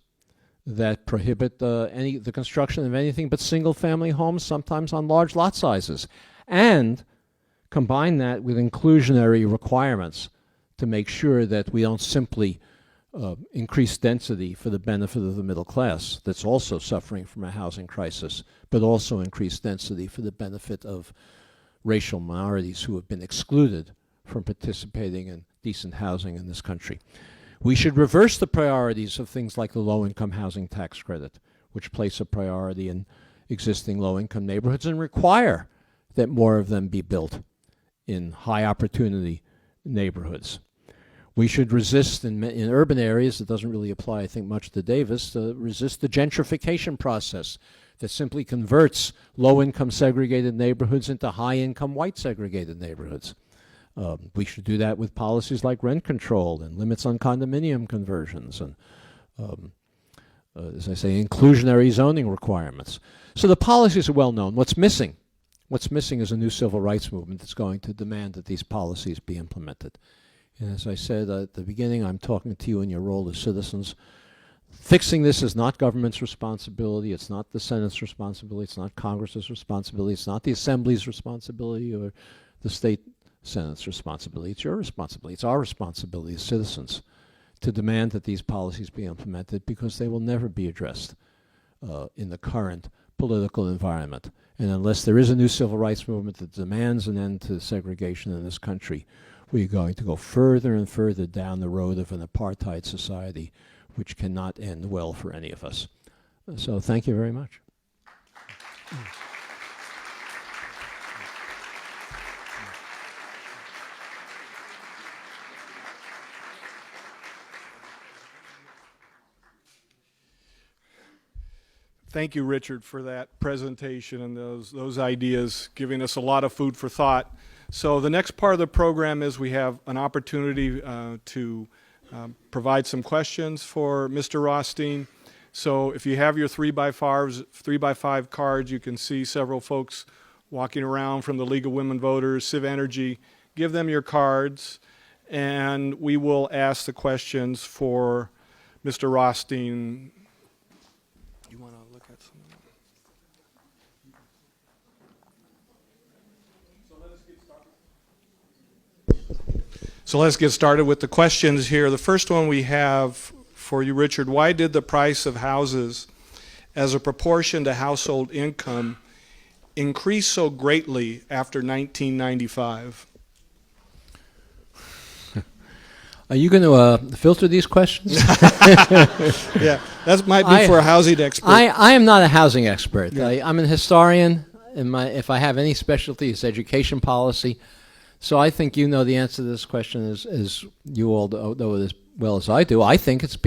that prohibit the construction of anything but single-family homes, sometimes on large lot sizes, and combine that with inclusionary requirements to make sure that we don't simply increased density for the benefit of the middle class that's also suffering from a housing crisis, but also increased density for the benefit of racial minorities who have been excluded from participating in decent housing in this country. We should reverse the priorities of things like the low-income housing tax credit, which place a priority in existing low-income neighborhoods, and require that more of them be built in high-opportunity neighborhoods. We should resist in urban areas, it doesn't really apply, I think, much to Davis, resist the gentrification process that simply converts low-income segregated neighborhoods into high-income white segregated neighborhoods. We should do that with policies like rent control and limits on condominium conversions and, as I say, inclusionary zoning requirements. So the policies are well known. What's missing? What's missing is a new civil rights movement that's going to demand that these policies be implemented. And as I said at the beginning, I'm talking to you in your role as citizens. Fixing this is not government's responsibility. It's not the Senate's responsibility. It's not Congress's responsibility. It's not the Assembly's responsibility or the state Senate's responsibility. It's your responsibility. It's our responsibility as citizens to demand that these policies be implemented, because they will never be addressed in the current political environment. And unless there is a new civil rights movement that demands an end to segregation in this country, we are going to go further and further down the road of an apartheid society, which cannot end well for any of us. So thank you very much. Thank you, Richard, for that presentation and those ideas, giving us a lot of food for thought. So the next part of the program is we have an opportunity to provide some questions for Mr. Rothstein. So if you have your 3x5 cards, you can see several folks walking around from the League of Women Voters, CivEnergy. Give them your cards, and we will ask the questions for Mr. Rothstein. You want to look at some of them? So let's get started with the questions here. The first one we have for you, Richard. Why did the price of houses as a proportion to household income increase so greatly after 1995? Are you going to filter these questions? Yeah, that might be for a housing expert. I am not a housing expert. Yeah. I'm an historian. If I have any specialty, it's education policy. So I think you know the answer to this question as you all know it as well as I do. I think it's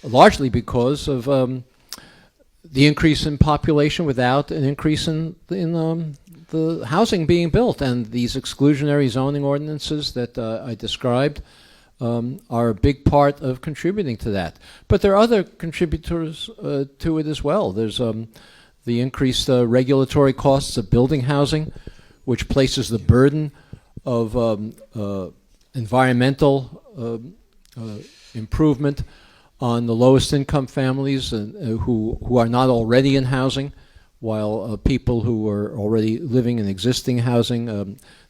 largely because of the increase in population without an increase in the housing being built, and these exclusionary zoning ordinances that I described are a big part of contributing to that. But there are other contributors to it as well. There's the increased regulatory costs of building housing, which places the burden of environmental improvement on the lowest income families who are not already in housing, while people who are already living in existing housing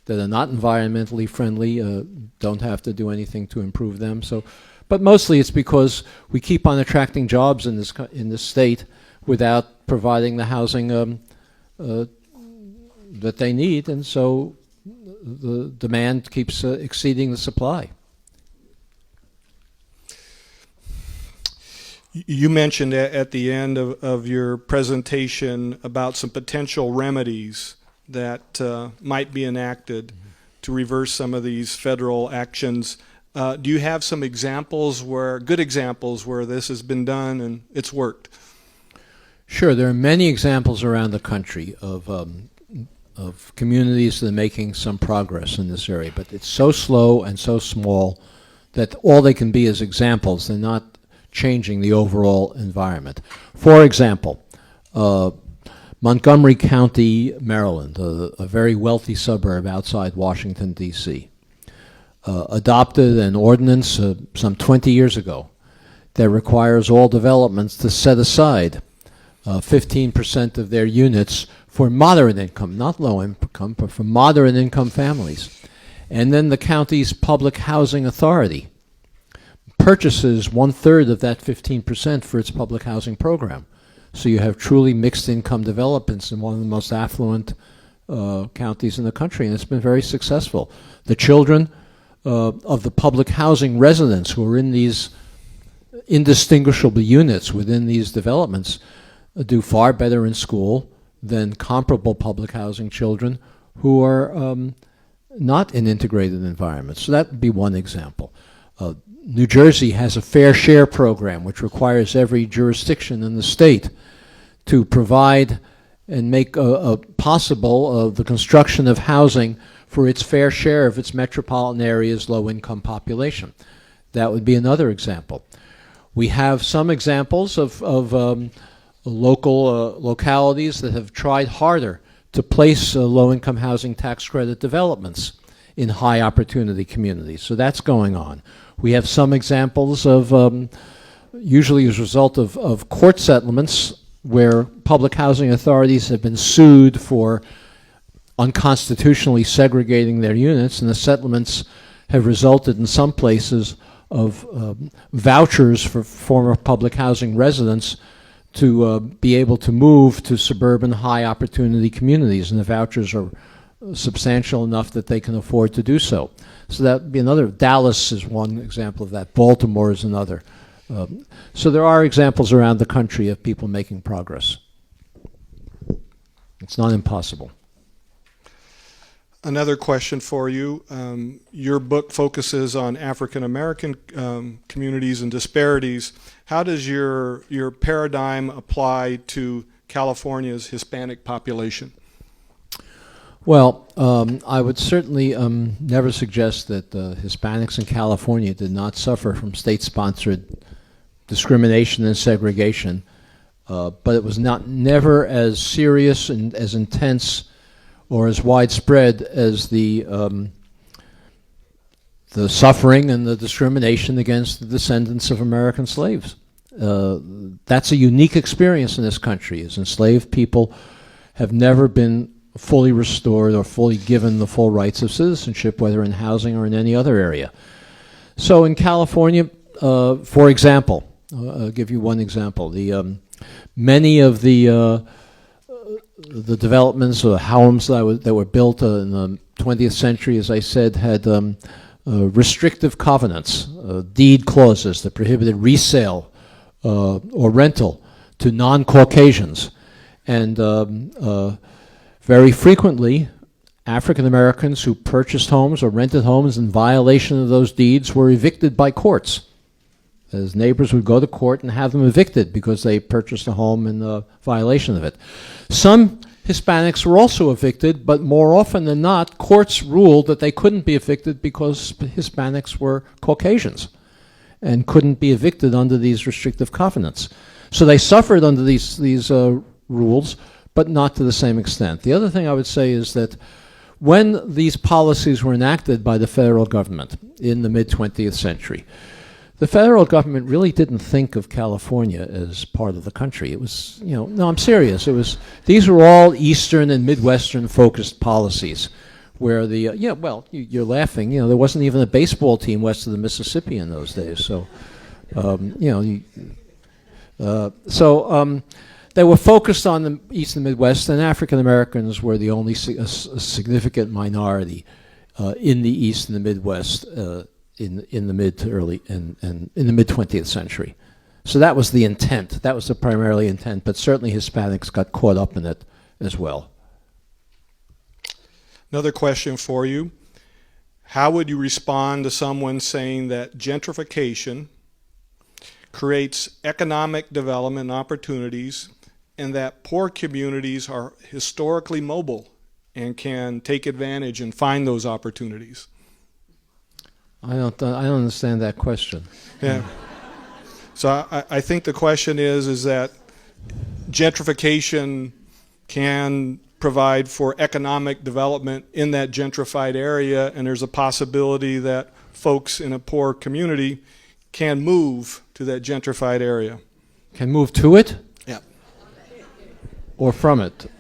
that are not environmentally friendly don't have to do anything to improve them. So, but mostly it's because we keep on attracting jobs in this state without providing the housing that they need, and so the demand keeps exceeding the supply. You mentioned at the end of your presentation about some potential remedies that might be enacted to reverse some of these federal actions. Do you have some examples good examples where this has been done and it's worked? Sure, there are many examples around the country of communities that are making some progress in this area, but it's so slow and so small that all they can be is examples. They're not changing the overall environment. For example, Montgomery County, Maryland, a very wealthy suburb outside Washington, D.C., adopted an ordinance some 20 years ago that requires all developments to set aside 15% of their units for moderate income, not low income, but for moderate income families. And then the county's public housing authority purchases 1/3 of that 15% for its public housing program. So you have truly mixed income developments in one of the most affluent counties in the country, and it's been very successful. The children of the public housing residents who are in these indistinguishable units within these developments do far better in school than comparable public housing children who are not in integrated environments. So that would be one example. New Jersey has a fair share program which requires every jurisdiction in the state to provide and make possible the construction of housing for its fair share of its metropolitan area's low-income population. That would be another example. We have some examples of local localities that have tried harder to place low-income housing tax credit developments in high-opportunity communities. So that's going on. We have some examples of, usually as a result of court settlements, where public housing authorities have been sued for unconstitutionally segregating their units, and the settlements have resulted in some places of vouchers for former public housing residents to be able to move to suburban high-opportunity communities, and the vouchers are substantial enough that they can afford to do so. So that would be another. Dallas is one example of that. Baltimore is another. So there are examples around the country of people making progress. It's not impossible. Another question for you. Your book focuses on African American communities and disparities. How does your paradigm apply to California's Hispanic population? Well, I would certainly never suggest that Hispanics in California did not suffer from state-sponsored discrimination and segregation, but it was never as serious and as intense or as widespread as the suffering and the discrimination against the descendants of American slaves. That's a unique experience in this country, as enslaved people have never been fully restored or fully given the full rights of citizenship, whether in housing or in any other area. So in California, for example, I'll give you one example. Many of the developments or homes that were built in the 20th century, as I said, had restrictive covenants, deed clauses that prohibited resale or rental to non-Caucasians. And very frequently, African Americans who purchased homes or rented homes in violation of those deeds were evicted by courts, as neighbors would go to court and have them evicted because they purchased a home in violation of it. Some Hispanics were also evicted, but more often than not, courts ruled that they couldn't be evicted because Hispanics were Caucasians and couldn't be evicted under these restrictive covenants. So they suffered under these rules, but not to the same extent. The other thing I would say is that when these policies were enacted by the federal government in the mid-20th century, the federal government really didn't think of California as part of the country. It was, no, I'm serious. These were all Eastern and Midwestern focused policies where you're laughing, there wasn't even a baseball team west of the Mississippi in those days. So, they were focused on the East and Midwest, and African Americans were the only significant minority in the East and the Midwest in the mid to early and in the mid 20th century. So that was the intent. That was the primary intent, but certainly Hispanics got caught up in it as well. Another question for you. How would you respond to someone saying that gentrification creates economic development opportunities and that poor communities are historically mobile and can take advantage and find those opportunities? I don't understand that question. Yeah. So I think the question is that gentrification can provide for economic development in that gentrified area, and there's a possibility that folks in a poor community can move to that gentrified area. Can move to it? Yeah. Or from it?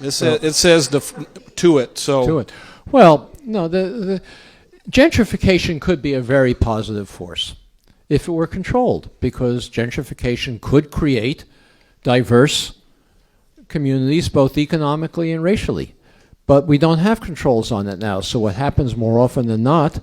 It says to it. So to it. Well, no, the gentrification could be a very positive force. if it were controlled, because gentrification could create diverse communities, both economically and racially. But we don't have controls on it now. So what happens more often than not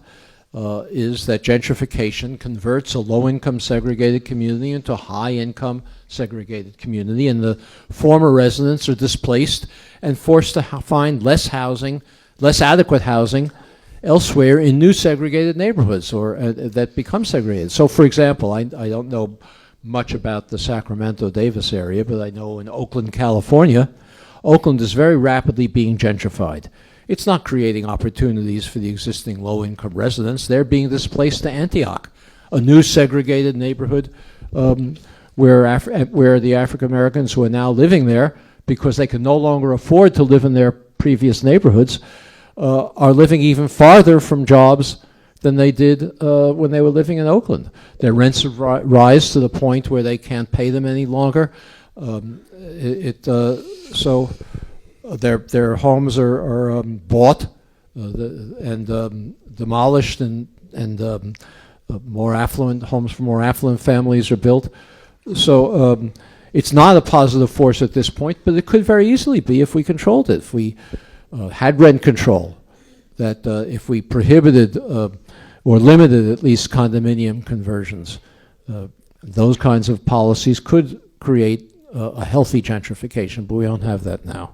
is that gentrification converts a low-income segregated community into a high-income segregated community, and the former residents are displaced and forced to find less housing, less adequate housing elsewhere in new segregated neighborhoods or that become segregated. So, for example, I don't know much about the Sacramento-Davis area, but I know in Oakland, California, Oakland is very rapidly being gentrified. It's not creating opportunities for the existing low-income residents. They're being displaced to Antioch, a new segregated neighborhood where the African Americans who are now living there, because they can no longer afford to live in their previous neighborhoods, are living even farther from jobs than they did when they were living in Oakland. Their rents have rise to the point where they can't pay them any longer. So their homes are bought and demolished, and more affluent homes for more affluent families are built. So it's not a positive force at this point, but it could very easily be if we controlled it. If we had rent control, that if we prohibited or limited at least condominium conversions, those kinds of policies could create a healthy gentrification, but we don't have that now.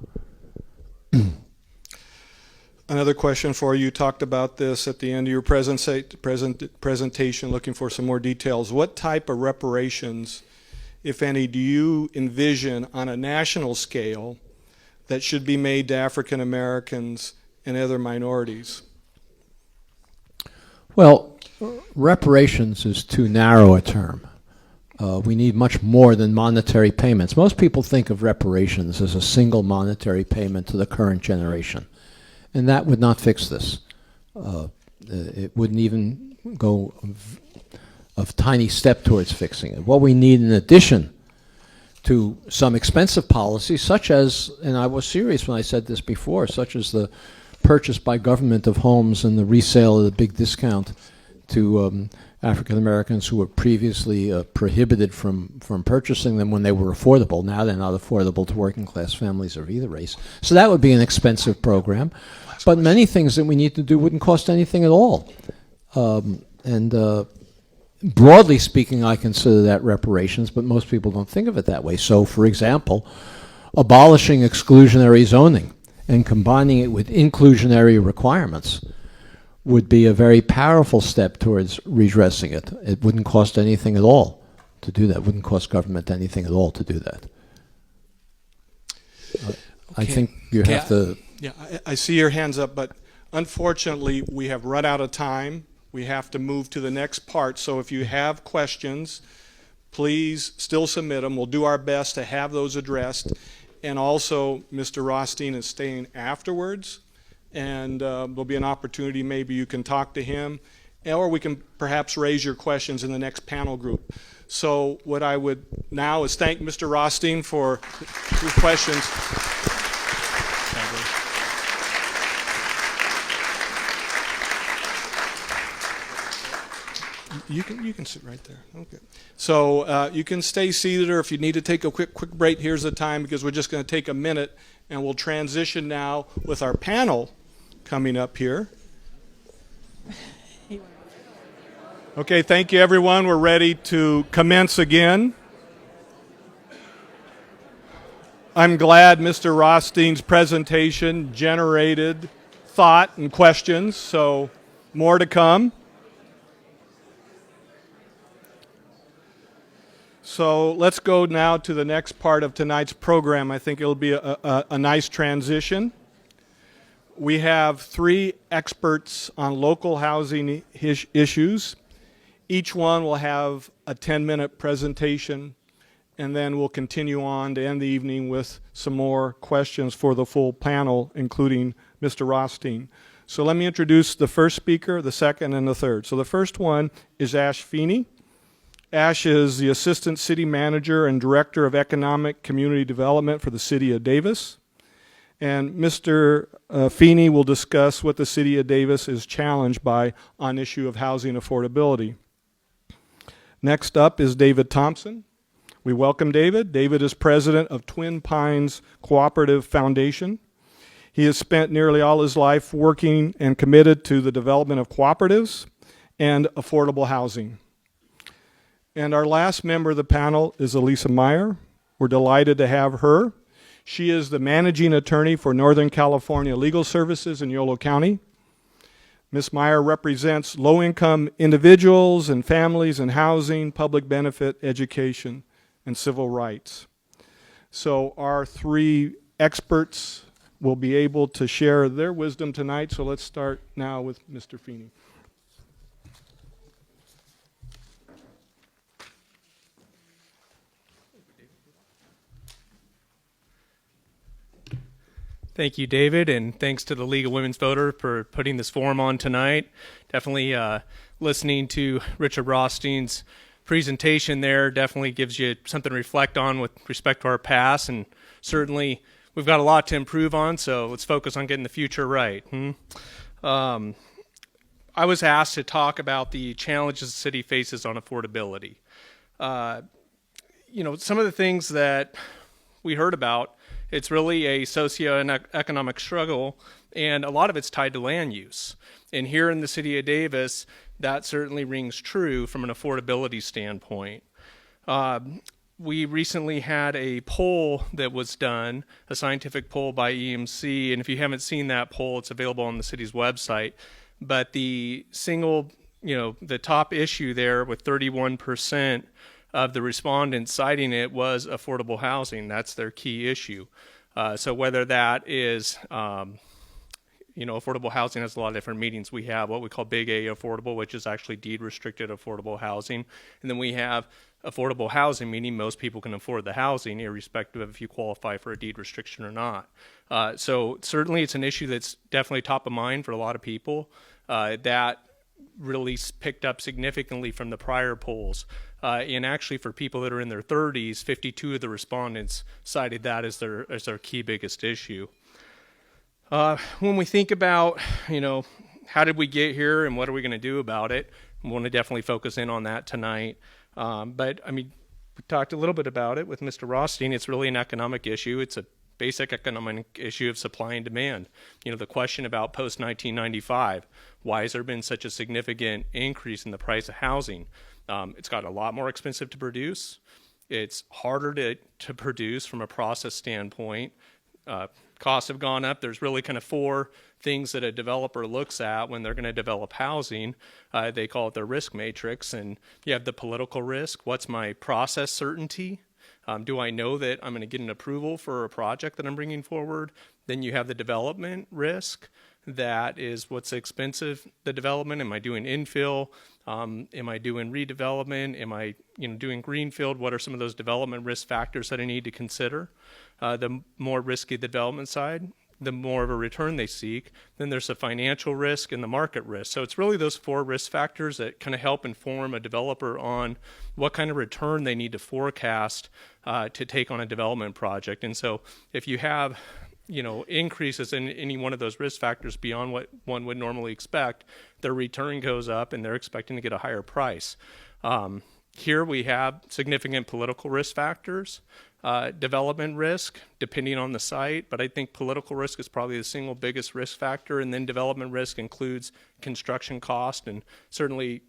Another question for you. You talked about this at the end of your presentation, looking for some more details. What type of reparations, if any, do you envision on a national scale that should be made to African Americans and other minorities? Well, reparations is too narrow a term. We need much more than monetary payments. Most people think of reparations as a single monetary payment to the current generation, and that would not fix this. It wouldn't even go a tiny step towards fixing it. What we need in addition to some expensive policies, such as, and I was serious when I said this before, such as the purchase by government of homes and the resale at a big discount to African Americans who were previously prohibited from purchasing them when they were affordable. Now they're not affordable to working class families of either race. So that would be an expensive program. But many things that we need to do wouldn't cost anything at all. Broadly speaking, I consider that reparations, but most people don't think of it that way. So, for example, abolishing exclusionary zoning and combining it with inclusionary requirements would be a very powerful step towards redressing it. It wouldn't cost anything at all to do that. It wouldn't cost government anything at all to do that. I think you have to... Yeah, I see your hands up, but unfortunately we have run out of time. We have to move to the next part. So if you have questions, please still submit them. We'll do our best to have those addressed. And also, Mr. Rothstein is staying afterwards, and there'll be an opportunity. Maybe you can talk to him, or we can perhaps raise your questions in the next panel group. So what I would now is thank Mr. Rothstein for your questions. You can sit right there. Okay. So you can stay seated, or if you need to take a quick break, here's the time, because we're just going to take a minute, and we'll transition now with our panel coming up here. Okay, thank you, everyone. We're ready to commence again. I'm glad Mr. Rothstein's presentation generated thought and questions, so more to come. So let's go now to the next part of tonight's program. I think it'll be a nice transition. We have three experts on local housing issues. Each one will have a 10-minute presentation, and then we'll continue on to end the evening with some more questions for the full panel, including Mr. Rothstein. So let me introduce the first speaker, the second, and the third. So the first one is Ash Feeney. Ash is the Assistant City Manager and Director of Economic Community Development for the City of Davis. And Mr. Feeney will discuss what the City of Davis is challenged by on issue of housing affordability. Next up is David Thompson. We welcome David. David is president of Twin Pines Cooperative Foundation. He has spent nearly all his life working and committed to the development of cooperatives and affordable housing. And our last member of the panel is Alysa Meyer. We're delighted to have her. She is the managing attorney for Northern California Legal Services in Yolo County. Ms. Meyer represents low-income individuals and families in housing, public benefit, education, and civil rights. So our three experts will be able to share their wisdom tonight. So let's start now with Mr. Feeney. Thank you, David, and thanks to the League of Women's Voters for putting this forum on tonight. Definitely listening to Richard Rothstein's presentation there definitely gives you something to reflect on with respect to our past, and certainly we've got a lot to improve on, so let's focus on getting the future right. I was asked to talk about the challenges the city faces on affordability. Some of the things that we heard about, it's really a socioeconomic struggle, and a lot of it's tied to land use. And here in the city of Davis, that certainly rings true from an affordability standpoint. We recently had a poll that was done, a scientific poll by EMC, and if you haven't seen that poll, it's available on the city's website. But the top issue there with 31% of the respondents citing it was affordable housing. That's their key issue. So whether that is, affordable housing has a lot of different meanings. We have what we call Big A affordable, which is actually deed restricted affordable housing. And then we have affordable housing, meaning most people can afford the housing, irrespective of if you qualify for a deed restriction or not. So certainly it's an issue that's definitely top of mind for a lot of people. That really picked up significantly from the prior polls. And actually for people that are in their 30s, 52 of the respondents cited that as their key biggest issue. When we think about, how did we get here and what are we going to do about it, I want to definitely focus in on that tonight. We talked a little bit about it with Mr. Rothstein. It's really an economic issue. It's a basic economic issue of supply and demand. The question about post-1995, why has there been such a significant increase in the price of housing? It's got a lot more expensive to produce. It's harder to produce from a process standpoint. Costs have gone up. There's really kind of four things that a developer looks at when they're going to develop housing. They call it their risk matrix. And you have the political risk. What's my process certainty? Do I know that I'm going to get an approval for a project that I'm bringing forward? Then you have the development risk. That is what's expensive, the development. Am I doing infill? Am I doing redevelopment? Am I doing greenfield? What are some of those development risk factors that I need to consider? The more risky the development side, the more of a return they seek. Then there's the financial risk and the market risk. So it's really those four risk factors that kind of help inform a developer on what kind of return they need to forecast to take on a development project. And so if you have increases in any one of those risk factors beyond what one would normally expect, their return goes up and they're expecting to get a higher price. Here we have significant political risk factors, development risk, depending on the site, but I think political risk is probably the single biggest risk factor, and then development risk includes construction cost, and certainly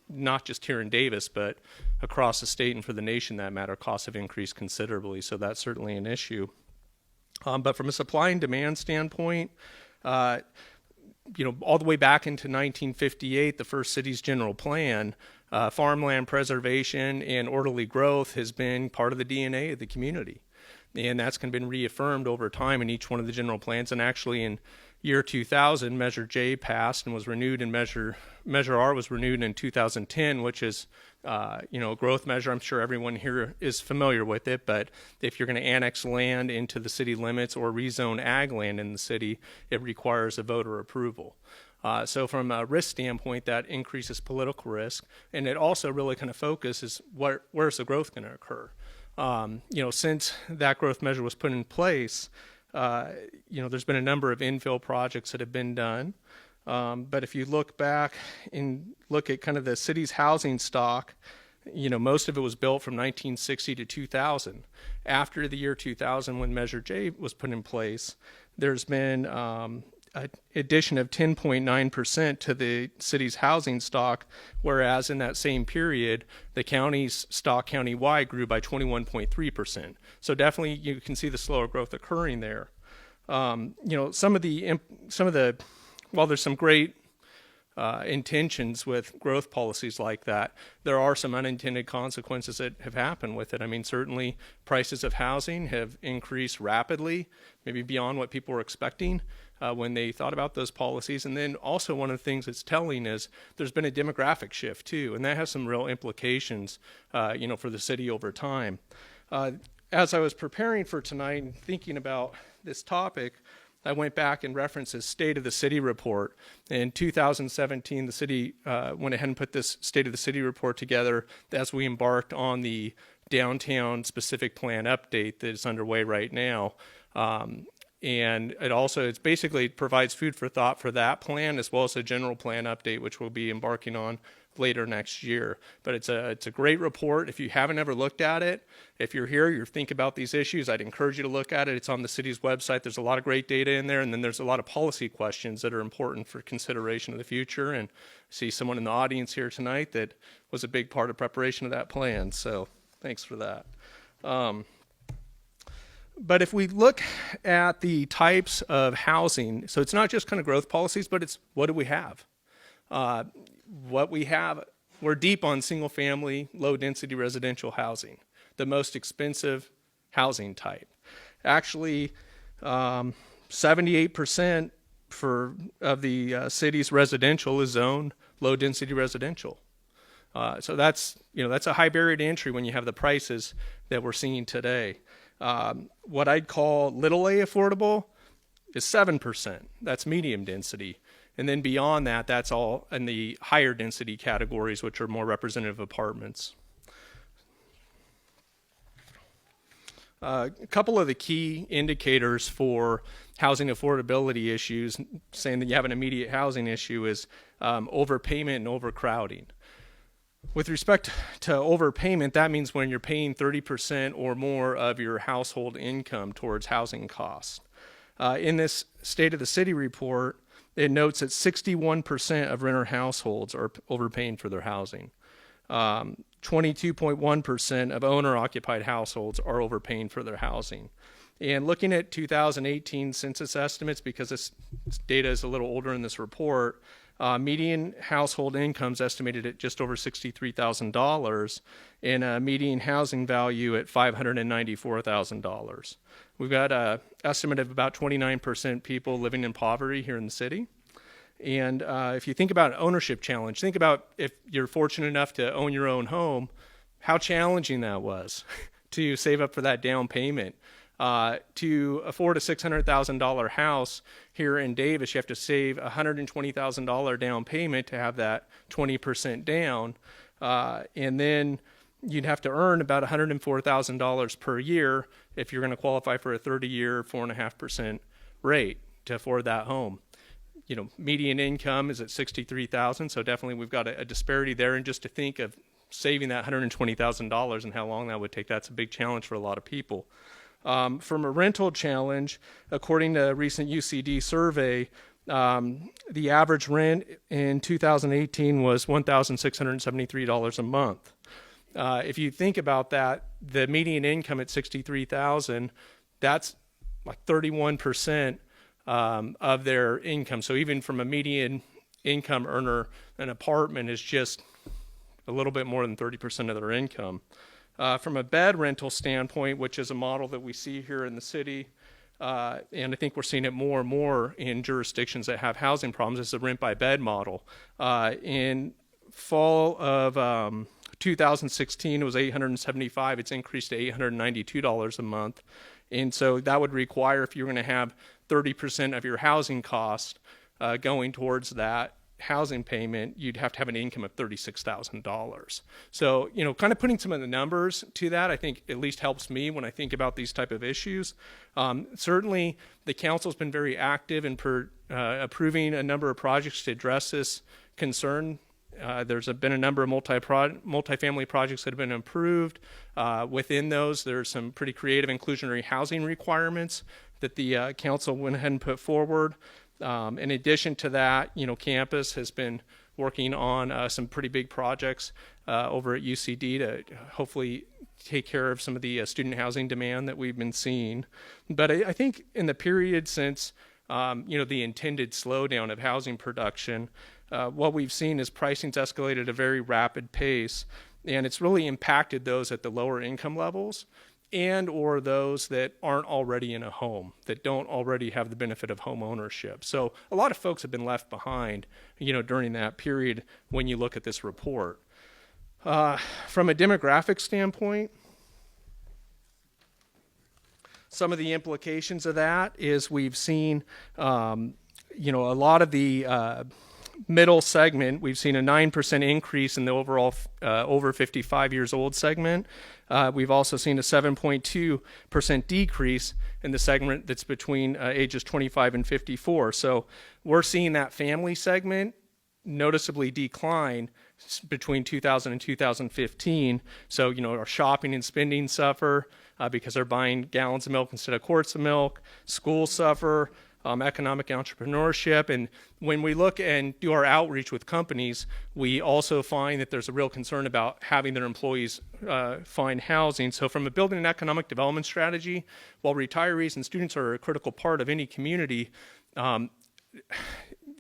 not just here in Davis, but across the state and for the nation, that matter, costs have increased considerably, so that's certainly an issue. But from a supply and demand standpoint, all the way back into 1958, the first city's general plan, farmland preservation and orderly growth has been part of the DNA of the community. And that's been reaffirmed over time in each one of the general plans. And actually in year 2000, Measure J passed and was renewed, and Measure R was renewed in 2010, which is a growth measure. I'm sure everyone here is familiar with it, but if you're going to annex land into the city limits or rezone ag land in the city, it requires a voter approval. So from a risk standpoint, that increases political risk, and it also really kind of focuses where's the growth going to occur. Since that growth measure was put in place, there's been a number of infill projects that have been done. But if you look back and look at kind of the city's housing stock, most of it was built from 1960 to 2000. After the year 2000, when Measure J was put in place, there's been an addition of 10.9% to the city's housing stock, whereas in that same period, the county's stock countywide grew by 21.3%. So definitely you can see the slower growth occurring there. Some of the, while there's some great intentions with growth policies like that, there are some unintended consequences that have happened with it. I mean, certainly prices of housing have increased rapidly, maybe beyond what people were expecting when they thought about those policies. And then also one of the things it's telling is there's been a demographic shift too, and that has some real implications, for the city over time. As I was preparing for tonight and thinking about this topic, I went back and referenced the State of the City report. In 2017, the city went ahead and put this State of the City report together as we embarked on the downtown specific plan update that is underway right now. And it basically provides food for thought for that plan, as well as a general plan update, which we'll be embarking on later next year. But it's a great report. If you haven't ever looked at it, if you're here, you think about these issues, I'd encourage you to look at it. It's on the city's website. There's a lot of great data in there, and then there's a lot of policy questions that are important for consideration of the future. And I see someone in the audience here tonight that was a big part of preparation of that plan. So thanks for that. But if we look at the types of housing, so it's not just kind of growth policies, but it's what do we have? What we have, we're deep on single family, low density residential housing, the most expensive housing type. Actually, 78% of the city's residential is zoned low density residential. So that's a high barrier to entry when you have the prices that we're seeing today. What I'd call little A affordable is 7%. That's medium density. And then beyond that, that's all in the higher density categories, which are more representative apartments. A couple of the key indicators for housing affordability issues, saying that you have an immediate housing issue, is overpayment and overcrowding. With respect to overpayment, that means when you're paying 30% or more of your household income towards housing costs. In this State of the City report, it notes that 61% of renter households are overpaying for their housing. 22.1% of owner-occupied households are overpaying for their housing. And looking at 2018 census estimates, because this data is a little older in this report, median household income is estimated at just over $63,000 and a median housing value at $594,000. We've got an estimate of about 29% people living in poverty here in the city. And if you think about an ownership challenge, think about if you're fortunate enough to own your own home, how challenging that was to save up for that down payment. To afford a $600,000 house here in Davis, you have to save a $120,000 down payment to have that 20% down. And then you'd have to earn about $104,000 per year if you're going to qualify for a 30-year, 4.5% rate to afford that home. Median income is at $63,000, so definitely we've got a disparity there. And just to think of saving that $120,000 and how long that would take, that's a big challenge for a lot of people. From a rental challenge, according to a recent UCD survey, the average rent in 2018 was $1,673 a month. If you think about that, the median income at $63,000, that's like 31% of their income. So even from a median income earner, an apartment is just a little bit more than 30% of their income. From a bed rental standpoint, which is a model that we see here in the city, and I think we're seeing it more and more in jurisdictions that have housing problems, is the rent by bed model. In fall of 2016, it was $875. It's increased to $892 a month. And so that would require, if you're going to have 30% of your housing cost going towards that housing payment, you'd have to have an income of $36,000. So, kind of putting some of the numbers to that, I think at least helps me when I think about these type of issues. Certainly, the council's been very active in approving a number of projects to address this concern There's been a number of multifamily projects that have been approved. Within those, there's some pretty creative inclusionary housing requirements that the council went ahead and put forward. In addition to that, campus has been working on some pretty big projects over at UCD to hopefully take care of some of the student housing demand that we've been seeing. But I think in the period since the intended slowdown of housing production, what we've seen is pricing's escalated at a very rapid pace, and it's really impacted those at the lower income levels and or those that aren't already in a home, that don't already have the benefit of home ownership. So a lot of folks have been left behind, during that period when you look at this report. From a demographic standpoint, some of the implications of that is we've seen, a lot of the middle segment, we've seen a 9% increase in the overall over 55 years old segment. We've also seen a 7.2% decrease in the segment that's between ages 25 and 54. So we're seeing that family segment noticeably decline between 2000 and 2015. So, our shopping and spending suffer because they're buying gallons of milk instead of quarts of milk. Schools suffer. Economic entrepreneurship. And when we look and do our outreach with companies, we also find that there's a real concern about having their employees find housing. So from a building and economic development strategy, while retirees and students are a critical part of any community,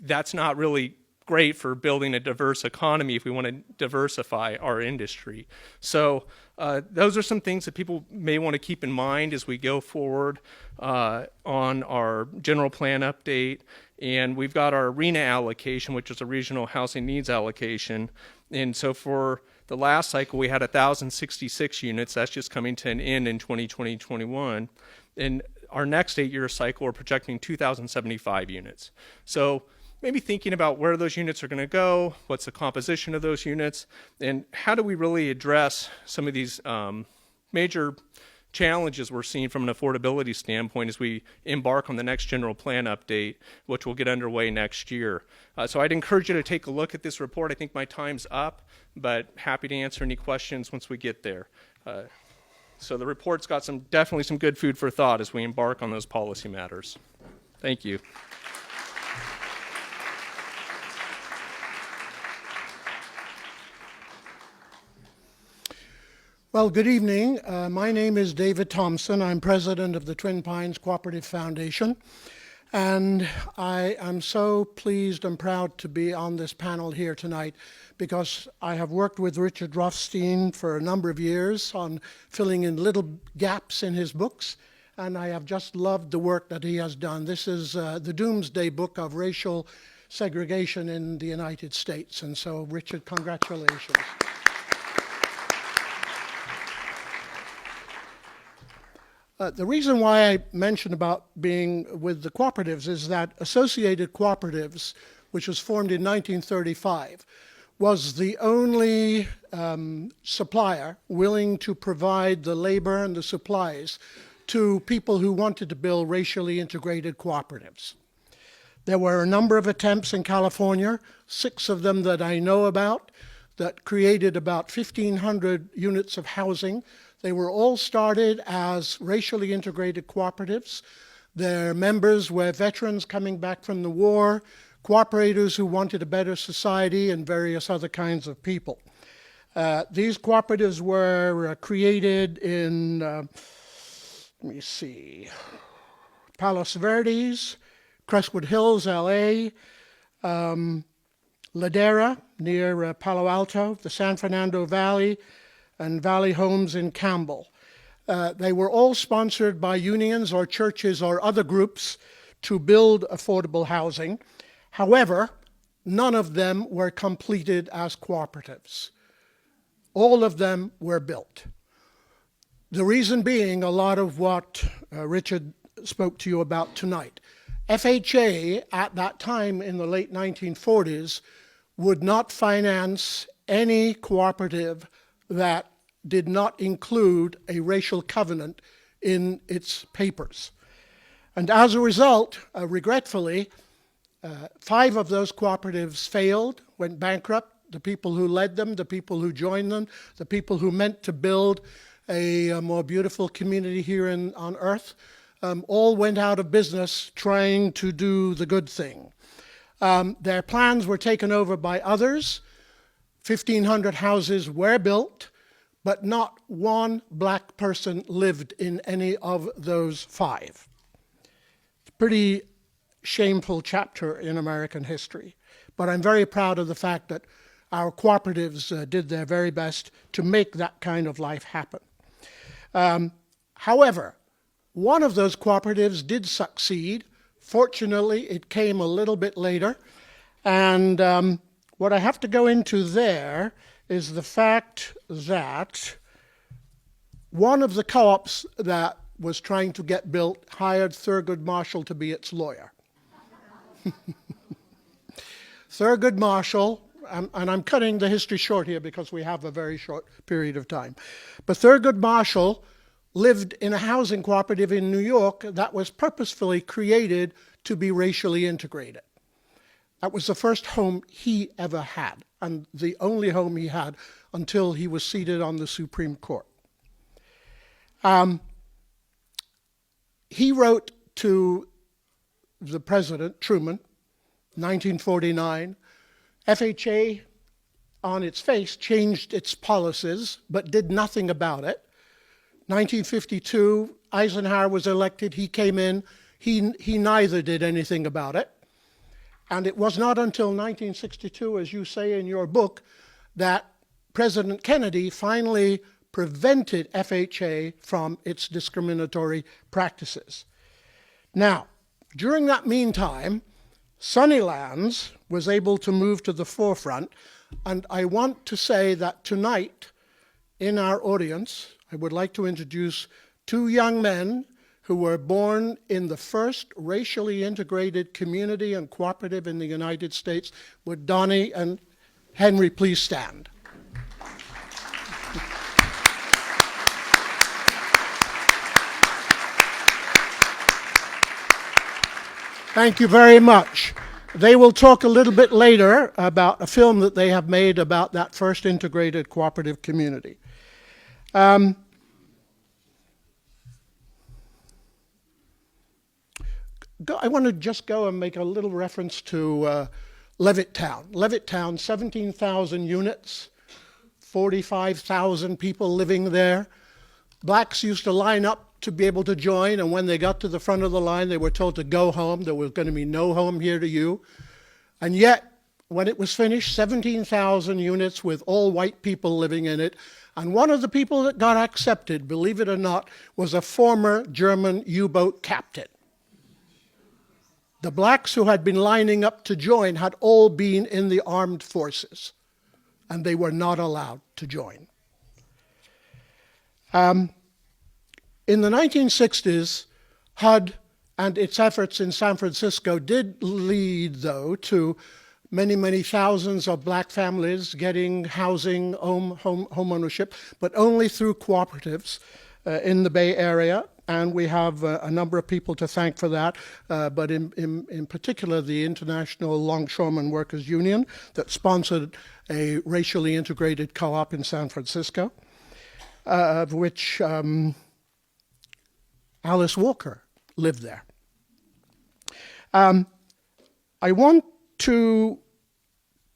that's not really great for building a diverse economy if we want to diversify our industry. So those are some things that people may want to keep in mind as we go forward on our general plan update. And we've got our RENA allocation, which is a regional housing needs allocation. And so for the last cycle, we had 1,066 units. That's just coming to an end in 2020-21. And our next 8-year cycle, we're projecting 2,075 units. So maybe thinking about where those units are going to go, what's the composition of those units, and how do we really address some of these major challenges we're seeing from an affordability standpoint as we embark on the next general plan update, which will get underway next year. So I'd encourage you to take a look at this report. I think my time's up, but happy to answer any questions once we get there. So the report's got definitely some good food for thought as we embark on those policy matters. Thank you. Well, good evening. My name is David Thompson. I'm president of the Twin Pines Cooperative Foundation. And I am so pleased and proud to be on this panel here tonight because I have worked with Richard Rothstein for a number of years on filling in little gaps in his books. And I have just loved the work that he has done. This is the Doomsday Book of Racial Segregation in the United States. And so, Richard, congratulations. The reason why I mentioned about being with the cooperatives is that Associated Cooperatives, which was formed in 1935, was the only supplier willing to provide the labor and the supplies to people who wanted to build racially integrated cooperatives. There were a number of attempts in California, 6 of them that I know about, that created about 1,500 units of housing. They were all started as racially integrated cooperatives. Their members were veterans coming back from the war, cooperators who wanted a better society, and various other kinds of people. These cooperatives were created in, Palos Verdes, Crestwood Hills, LA, Ladera near Palo Alto, the San Fernando Valley, and Valley Homes in Campbell. They were all sponsored by unions or churches or other groups to build affordable housing. However, none of them were completed as cooperatives. All of them were built. The reason being a lot of what Richard spoke to you about tonight. FHA at that time in the late 1940s would not finance any cooperative that did not include a racial covenant in its papers. And as a result, regretfully, 5 of those cooperatives failed, went bankrupt, the people who led them, the people who joined them, the people who meant to build a more beautiful community here on Earth, all went out of business trying to do the good thing. Their plans were taken over by others. 1,500 houses were built, but not one black person lived in any of those 5. It's a pretty shameful chapter in American history, but I'm very proud of the fact that our cooperatives did their very best to make that kind of life happen. However, one of those cooperatives did succeed. Fortunately, it came a little bit later, and what I have to go into there is the fact that one of the co-ops that was trying to get built hired Thurgood Marshall to be its lawyer. Thurgood Marshall, and I'm cutting the history short here because we have a very short period of time, but Thurgood Marshall lived in a housing cooperative in New York that was purposefully created to be racially integrated. That was the first home he ever had, and the only home he had until he was seated on the Supreme Court. He wrote to the President, Truman, 1949. FHA, on its face, changed its policies, but did nothing about it. 1952, Eisenhower was elected. He came in. He neither did anything about it. And it was not until 1962, as you say in your book, that President Kennedy finally prevented FHA from its discriminatory practices. Now, during that meantime, Sunnylands was able to move to the forefront, and I want to say that tonight in our audience, I would like to introduce 2 young men who were born in the first racially integrated community and cooperative in the United States. Would Donnie and Henry please stand? Thank you very much. They will talk a little bit later about a film that they have made about that first integrated cooperative community. I want to just go and make a little reference to Levittown. Levittown, 17,000 units, 45,000 people living there. Blacks used to line up to be able to join, and when they got to the front of the line, they were told to go home. There was going to be no home here to you. And yet, when it was finished, 17,000 units with all white people living in it. And one of the people that got accepted, believe it or not, was a former German U-boat captain. The blacks who had been lining up to join had all been in the armed forces, and they were not allowed to join. In the 1960s, HUD and its efforts in San Francisco did lead, though, to many, many thousands of black families getting housing, home ownership, but only through cooperatives in the Bay Area. And we have a number of people to thank for that, but in particular the International Longshoremen Workers Union that sponsored a racially integrated co-op in San Francisco, of which Alice Walker lived there. I want to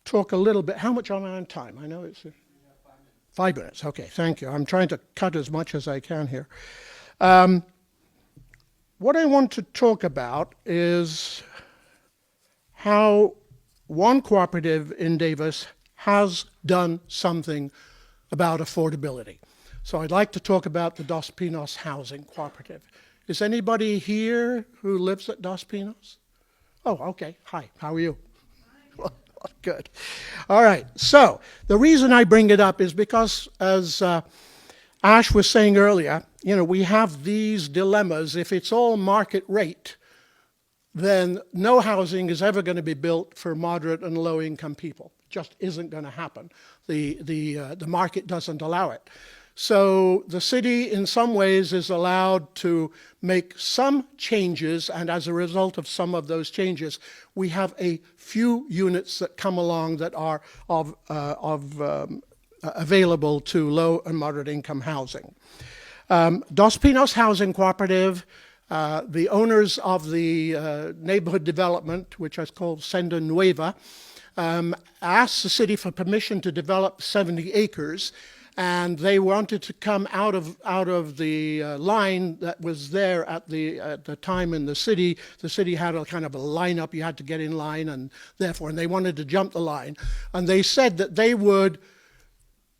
talk a little bit. How much am I on time? I know it's 5 minutes. Okay, thank you. I'm trying to cut as much as I can here. What I want to talk about is how one cooperative in Davis has done something about affordability. So I'd like to talk about the Dos Pinos Housing Cooperative. Is anybody here who lives at Dos Pinos? Oh, okay. Hi, how are you? Well, good. All right. So the reason I bring it up is because, as Ash was saying earlier, we have these dilemmas. If it's all market rate, then no housing is ever going to be built for moderate and low-income people. It just isn't going to happen. The market doesn't allow it. So the city, in some ways, is allowed to make some changes, and as a result of some of those changes, we have a few units that come along that are available to low and moderate income housing. Dos Pinos Housing Cooperative, the owners of the neighborhood development, which is called Senda Nueva, asked the city for permission to develop 70 acres, and they wanted to come out of the line that was there at the time in the city. The city had a kind of a lineup; you had to get in line, and they wanted to jump the line, and they said that they would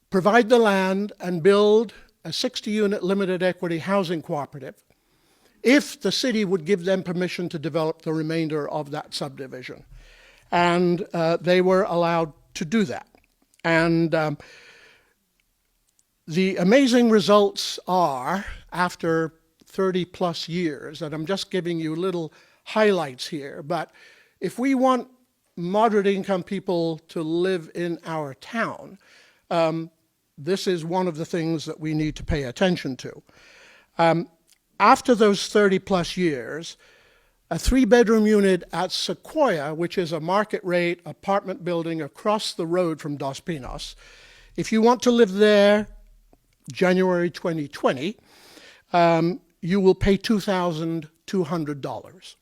provide the land and build a 60-unit limited equity housing cooperative if the city would give them permission to develop the remainder of that subdivision. And they were allowed to do that. And the amazing results are, after 30 plus years, and I'm just giving you little highlights here, but if we want moderate income people to live in our town, this is one of the things that we need to pay attention to. After those 30 plus years, a 3-bedroom unit at Sequoia, which is a market rate apartment building across the road from Dos Pinos, if you want to live there, January 2020, you will pay $2,200.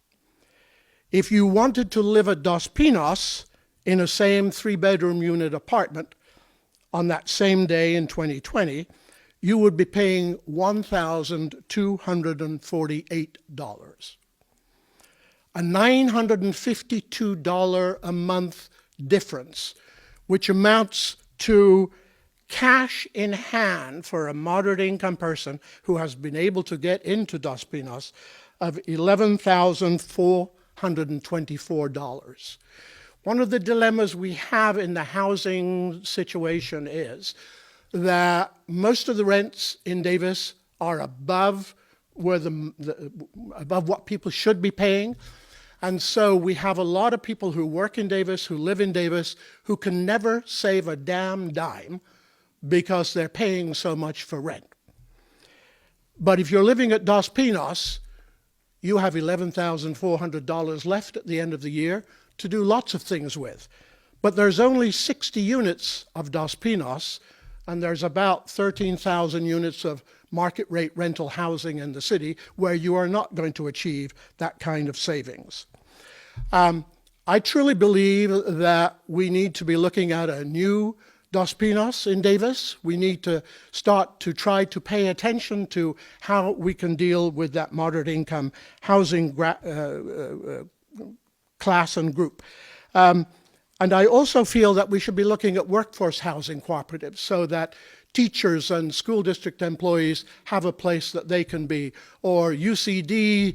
If you wanted to live at Dos Pinos in a same 3-bedroom unit apartment on that same day in 2020, you would be paying $1,248. A $952 a month difference, which amounts to cash in hand for a moderate income person who has been able to get into Dos Pinos of $11,424. One of the dilemmas we have in the housing situation is that most of the rents in Davis are above above what people should be paying. And so we have a lot of people who work in Davis, who live in Davis, who can never save a damn dime because they're paying so much for rent. But if you're living at Dos Pinos, you have $11,400 left at the end of the year to do lots of things with. But there's only 60 units of Dos Pinos, and there's about 13,000 units of market rate rental housing in the city where you are not going to achieve that kind of savings. I truly believe that we need to be looking at a new Dos Pinos in Davis. We need to start to try to pay attention to how we can deal with that moderate income housing class and group. And I also feel that we should be looking at workforce housing cooperatives so that teachers and school district employees have a place that they can be, or UCD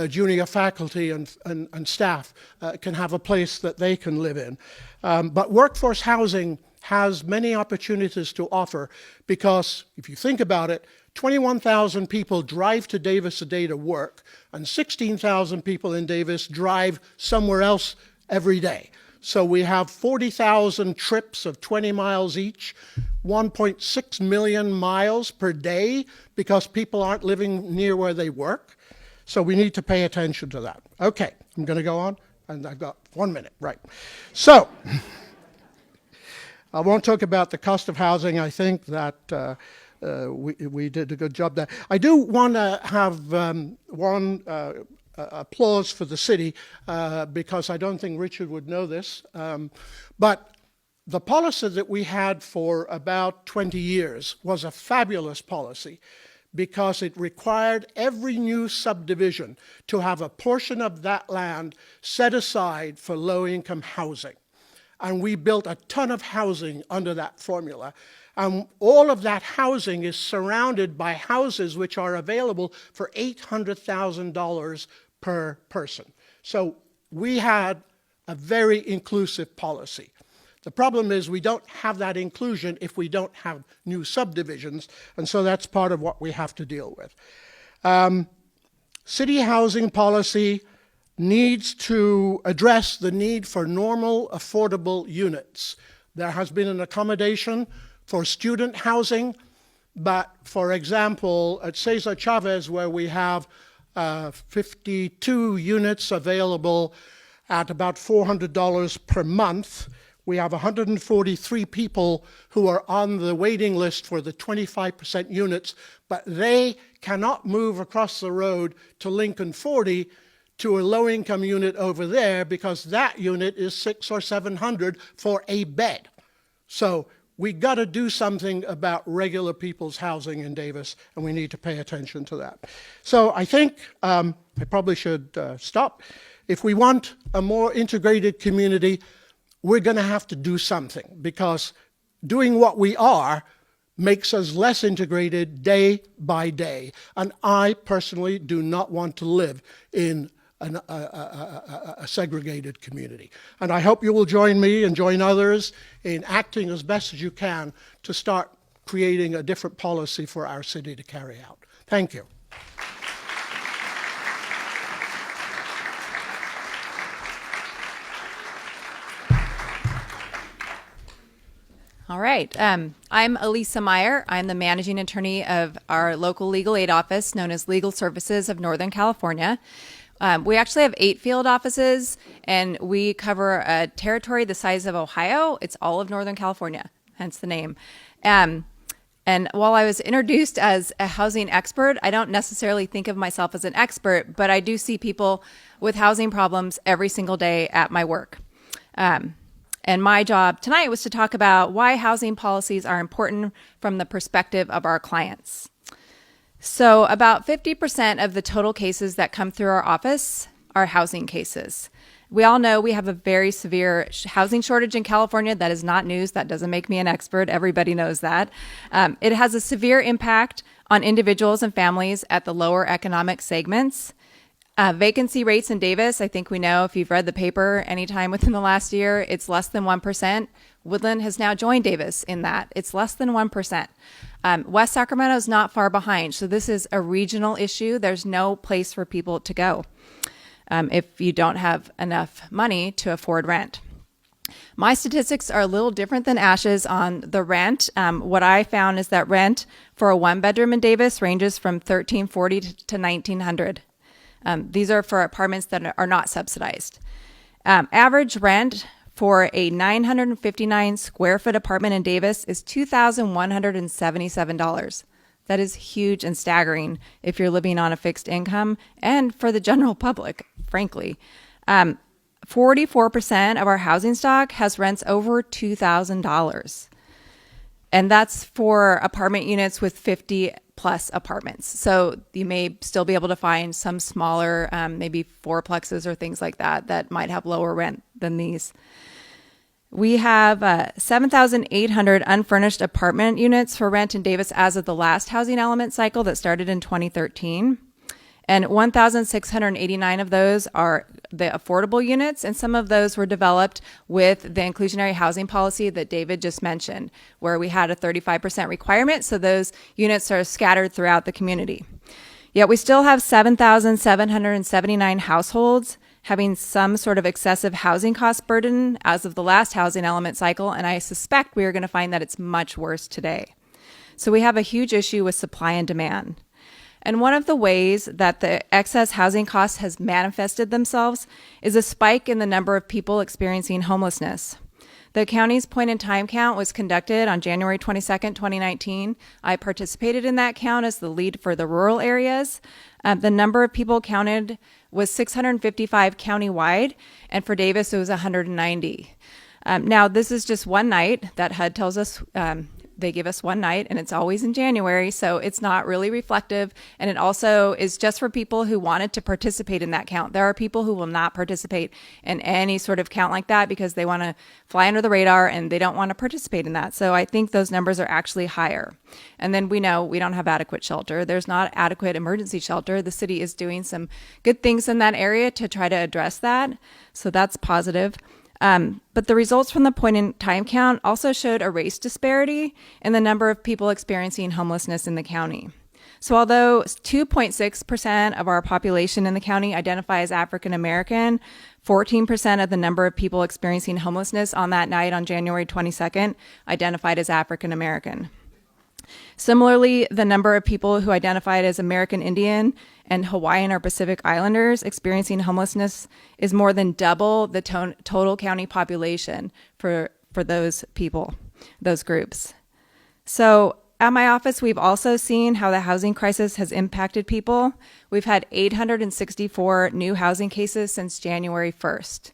junior faculty and staff can have a place that they can live in. But workforce housing has many opportunities to offer because, if you think about it, 21,000 people drive to Davis a day to work, and 16,000 people in Davis drive somewhere else every day. So we have 40,000 trips of 20 miles each, 1.6 million miles per day because people aren't living near where they work. So we need to pay attention to that. Okay, I'm going to go on, and I've got 1 minute, right. So I won't talk about the cost of housing. I think that we did a good job there. I do want to have one applause for the city because I don't think Richard would know this. But the policy that we had for about 20 years was a fabulous policy because it required every new subdivision to have a portion of that land set aside for low-income housing. And we built a ton of housing under that formula. And all of that housing is surrounded by houses which are available for $800,000 per person. So we had a very inclusive policy. The problem is we don't have that inclusion if we don't have new subdivisions, and so that's part of what we have to deal with. City housing policy needs to address the need for normal, affordable units. There has been an accommodation for student housing, But for example, at Cesar Chavez, where we have 52 units available at about $400 per month, we have 143 people who are on the waiting list for the 25% units, but they cannot move across the road to Lincoln 40 to a low-income unit over there because that unit is $600 or $700 for a bed. So we got to do something about regular people's housing in Davis, and we need to pay attention to that. So I think I probably should stop. If we want a more integrated community, we're going to have to do something, because doing what we are makes us less integrated day by day. And I personally do not want to live in a segregated community. And I hope you will join me and join others in acting as best as you can to start creating a different policy for our city to carry out. Thank you. All right. I'm Alysa Meyer. I'm the managing attorney of our local legal aid office known as Legal Services of Northern California. We actually have 8 field offices, and we cover a territory the size of Ohio. It's all of Northern California, hence the name. And while I was introduced as a housing expert, I don't necessarily think of myself as an expert, but I do see people with housing problems every single day at my work. And my job tonight was to talk about why housing policies are important from the perspective of our clients. So about 50% of the total cases that come through our office are housing cases. We all know we have a very severe housing shortage in California. That is not news. That doesn't make me an expert. Everybody knows that. It has a severe impact on individuals and families at the lower economic segments. Vacancy rates in Davis, I think we know if you've read the paper anytime within the last year, it's less than 1%. Woodland has now joined Davis in that. It's less than 1%. West Sacramento is not far behind. So this is a regional issue. There's no place for people to go if you don't have enough money to afford rent. My statistics are a little different than Ash's on the rent. What I found is that rent for a 1-bedroom in Davis ranges from $1,340 to $1,900. These are for apartments that are not subsidized. Average rent for a 959 square foot apartment in Davis is $2,177. That is huge and staggering if you're living on a fixed income, and for the general public, frankly. 44% of our housing stock has rents over $2,000. And that's for apartment units with 50 plus apartments. So you may still be able to find some smaller, maybe fourplexes or things like that, that might have lower rent than these. We have 7,800 unfurnished apartment units for rent in Davis as of the last housing element cycle that started in 2013. And 1,689 of those are the affordable units, and some of those were developed with the inclusionary housing policy that David just mentioned, where we had a 35% requirement, so those units are scattered throughout the community. Yet we still have 7,779 households having some sort of excessive housing cost burden as of the last housing element cycle, and I suspect we are going to find that it's much worse today. So we have a huge issue with supply and demand. And one of the ways that the excess housing costs has manifested themselves is a spike in the number of people experiencing homelessness. The county's point-in-time count was conducted on January 22nd, 2019. I participated in that count as the lead for the rural areas. The number of people counted was 655 countywide, and for Davis, it was 190. Now, this is just one night that HUD tells us they give us one night, and it's always in January, so it's not really reflective. And it also is just for people who wanted to participate in that count. There are people who will not participate in any sort of count like that because they want to fly under the radar and they don't want to participate in that. So I think those numbers are actually higher. And then we know we don't have adequate shelter. There's not adequate emergency shelter. The city is doing some good things in that area to try to address that. So that's positive. But the results from the point-in-time count also showed a race disparity in the number of people experiencing homelessness in the county. So although 2.6% of our population in the county identify as African American, 14% of the number of people experiencing homelessness on that night on January 22nd identified as African American. Similarly, the number of people who identified as American Indian and Hawaiian or Pacific Islanders experiencing homelessness is more than double the total county population for those people, those groups. So at my office, we've also seen how the housing crisis has impacted people. We've had 864 new housing cases since January 1st.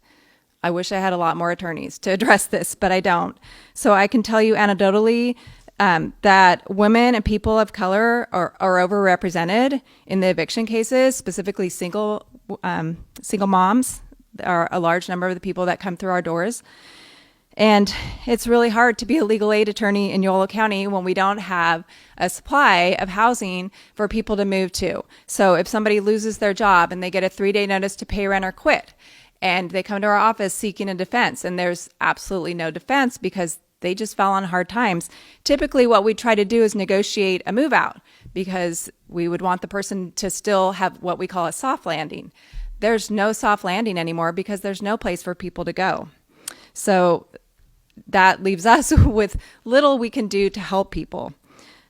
I wish I had a lot more attorneys to address this, but I don't. So I can tell you anecdotally that women and people of color are overrepresented in the eviction cases, specifically single moms are a large number of the people that come through our doors. And it's really hard to be a legal aid attorney in Yolo County when we don't have a supply of housing for people to move to. So if somebody loses their job and they get a 3-day notice to pay rent or quit, and they come to our office seeking a defense, and there's absolutely no defense because they just fell on hard times. Typically, what we try to do is negotiate a move out because we would want the person to still have what we call a soft landing. There's no soft landing anymore because there's no place for people to go. So that leaves us with little we can do to help people.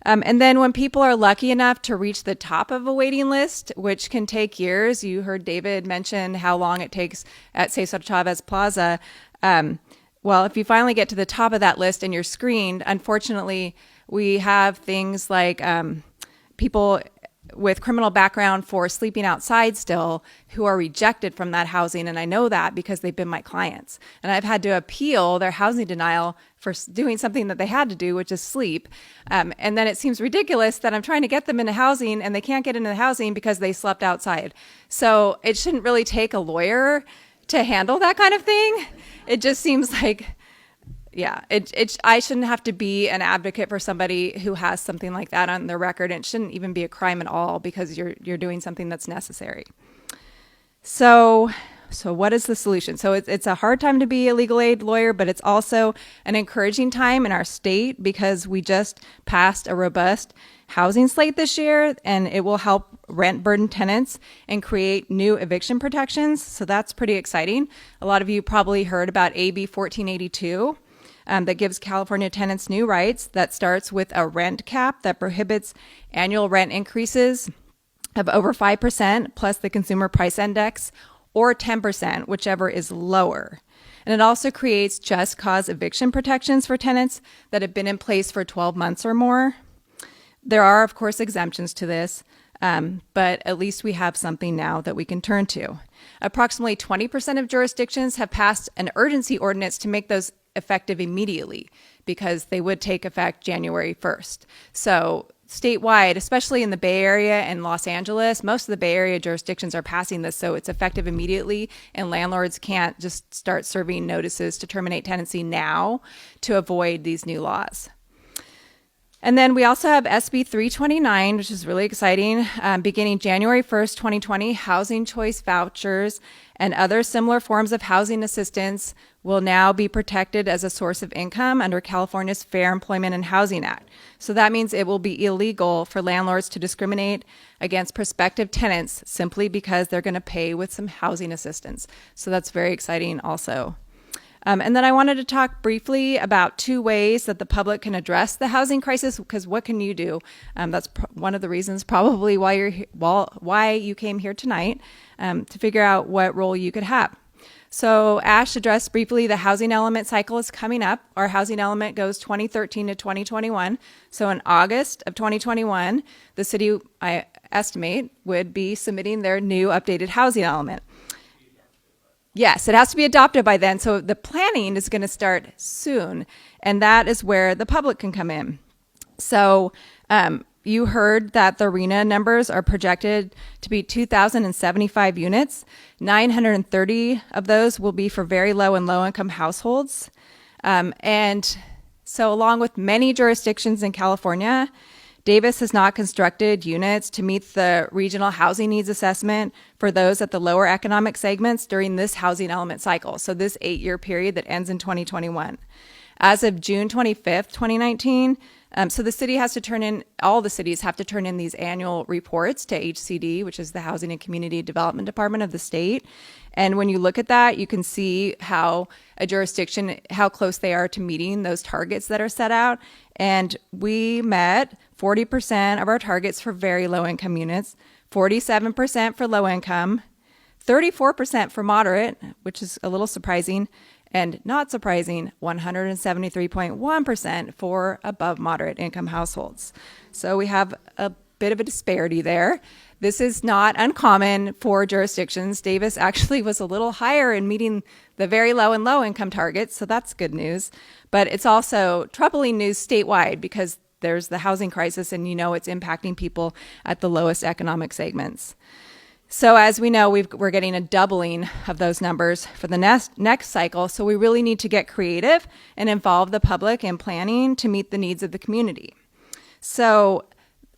And then when people are lucky enough to reach the top of a waiting list, which can take years, you heard David mention how long it takes at Cesar Chavez Plaza. Well, if you finally get to the top of that list and you're screened, unfortunately, we have things like people with criminal background for sleeping outside still who are rejected from that housing. And I know that because they've been my clients. And I've had to appeal their housing denial for doing something that they had to do, which is sleep. And then it seems ridiculous that I'm trying to get them into housing and they can't get into the housing because they slept outside. So it shouldn't really take a lawyer to handle that kind of thing. It just seems like, yeah, I shouldn't have to be an advocate for somebody who has something like that on their record. And it shouldn't even be a crime at all because you're doing something that's necessary. So what is the solution? So it's a hard time to be a legal aid lawyer, but it's also an encouraging time in our state because we just passed a robust housing slate this year, and it will help rent burdened tenants and create new eviction protections. So that's pretty exciting. A lot of you probably heard about AB 1482. That gives California tenants new rights that starts with a rent cap that prohibits annual rent increases of over 5% plus the consumer price index or 10%, whichever is lower. And it also creates just cause eviction protections for tenants that have been in place for 12 months or more. There are, of course, exemptions to this, but at least we have something now that we can turn to. Approximately 20% of jurisdictions have passed an urgency ordinance to make those effective immediately because they would take effect January 1st. So statewide, especially in the Bay Area and Los Angeles, most of the Bay Area jurisdictions are passing this, so it's effective immediately, and landlords can't just start serving notices to terminate tenancy now to avoid these new laws. And then we also have SB 329, which is really exciting. Beginning January 1st, 2020, housing choice vouchers and other similar forms of housing assistance will now be protected as a source of income under California's Fair Employment and Housing Act. So that means it will be illegal for landlords to discriminate against prospective tenants simply because they're going to pay with some housing assistance. So that's very exciting also. And then I wanted to talk briefly about 2 ways that the public can address the housing crisis, because what can you do? That's one of the reasons probably why you came here tonight, to figure out what role you could have. So Ash addressed briefly the housing element cycle is coming up. Our housing element goes 2013 to 2021. So in August of 2021, the city, I estimate, would be submitting their new updated housing element. Yes, it has to be adopted by then. So the planning is going to start soon. And that is where the public can come in. So you heard that the RENA numbers are projected to be 2,075 units. 930 of those will be for very low and low income households. And so along with many jurisdictions in California, Davis has not constructed units to meet the regional housing needs assessment for those at the lower economic segments during this housing element cycle. So this 8-year period that ends in 2021. As of June 25th, 2019, so the city has to turn in, all the cities have to turn in these annual reports to HCD, which is the Housing and Community Development Department of the state. And when you look at that, you can see how a jurisdiction, how close they are to meeting those targets that are set out. And we met 40% of our targets for very low income units, 47% for low income, 34% for moderate, which is a little surprising, and not surprising, 173.1% for above moderate income households. So we have a bit of a disparity there. This is not uncommon for jurisdictions. Davis actually was a little higher in meeting the very low and low income targets, so that's good news. But it's also troubling news statewide because there's the housing crisis and it's impacting people at the lowest economic segments. So as we know, we're getting a doubling of those numbers for the next cycle. So we really need to get creative and involve the public in planning to meet the needs of the community. So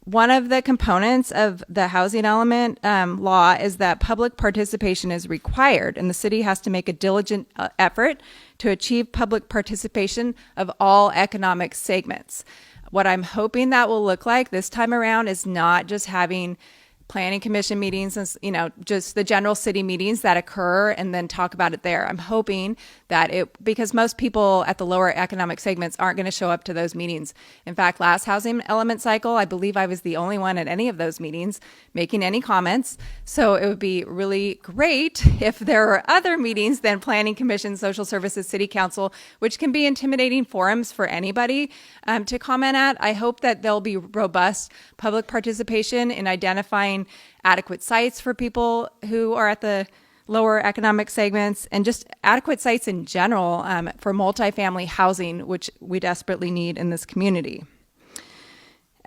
one of the components of the housing element law is that public participation is required, and the city has to make a diligent effort to achieve public participation of all economic segments. What I'm hoping that will look like this time around is not just having planning commission meetings and just the general city meetings that occur and then talk about it there. I'm hoping that because most people at the lower economic segments aren't going to show up to those meetings. In fact, last housing element cycle, I believe I was the only one at any of those meetings making any comments. So it would be really great if there were other meetings than planning commission, social services, city council, which can be intimidating forums for anybody to comment at. I hope that there'll be robust public participation in identifying adequate sites for people who are at the lower economic segments and just adequate sites in general for multifamily housing, which we desperately need in this community.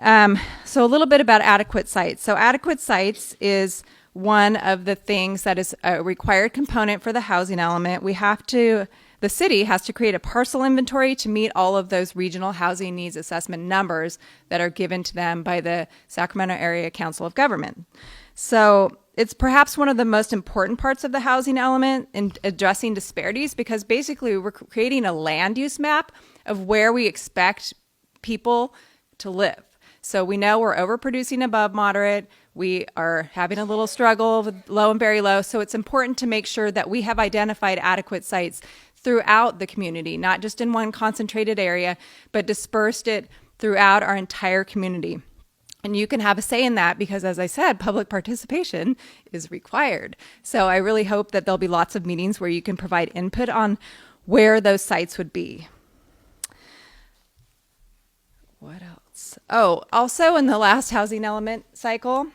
So a little bit about adequate sites. So adequate sites is one of the things that is a required component for the housing element. The city has to create a parcel inventory to meet all of those regional housing needs assessment numbers that are given to them by the Sacramento Area Council of Government. So it's perhaps one of the most important parts of the housing element in addressing disparities because basically we're creating a land use map of where we expect people to live. So we know we're overproducing above moderate. We are having a little struggle with low and very low. So it's important to make sure that we have identified adequate sites throughout the community, not just in one concentrated area, but dispersed it throughout our entire community. And you can have a say in that because, as I said, public participation is required. So I really hope that there'll be lots of meetings where you can provide input on where those sites would be. What else? Oh, also in the last housing element cycle,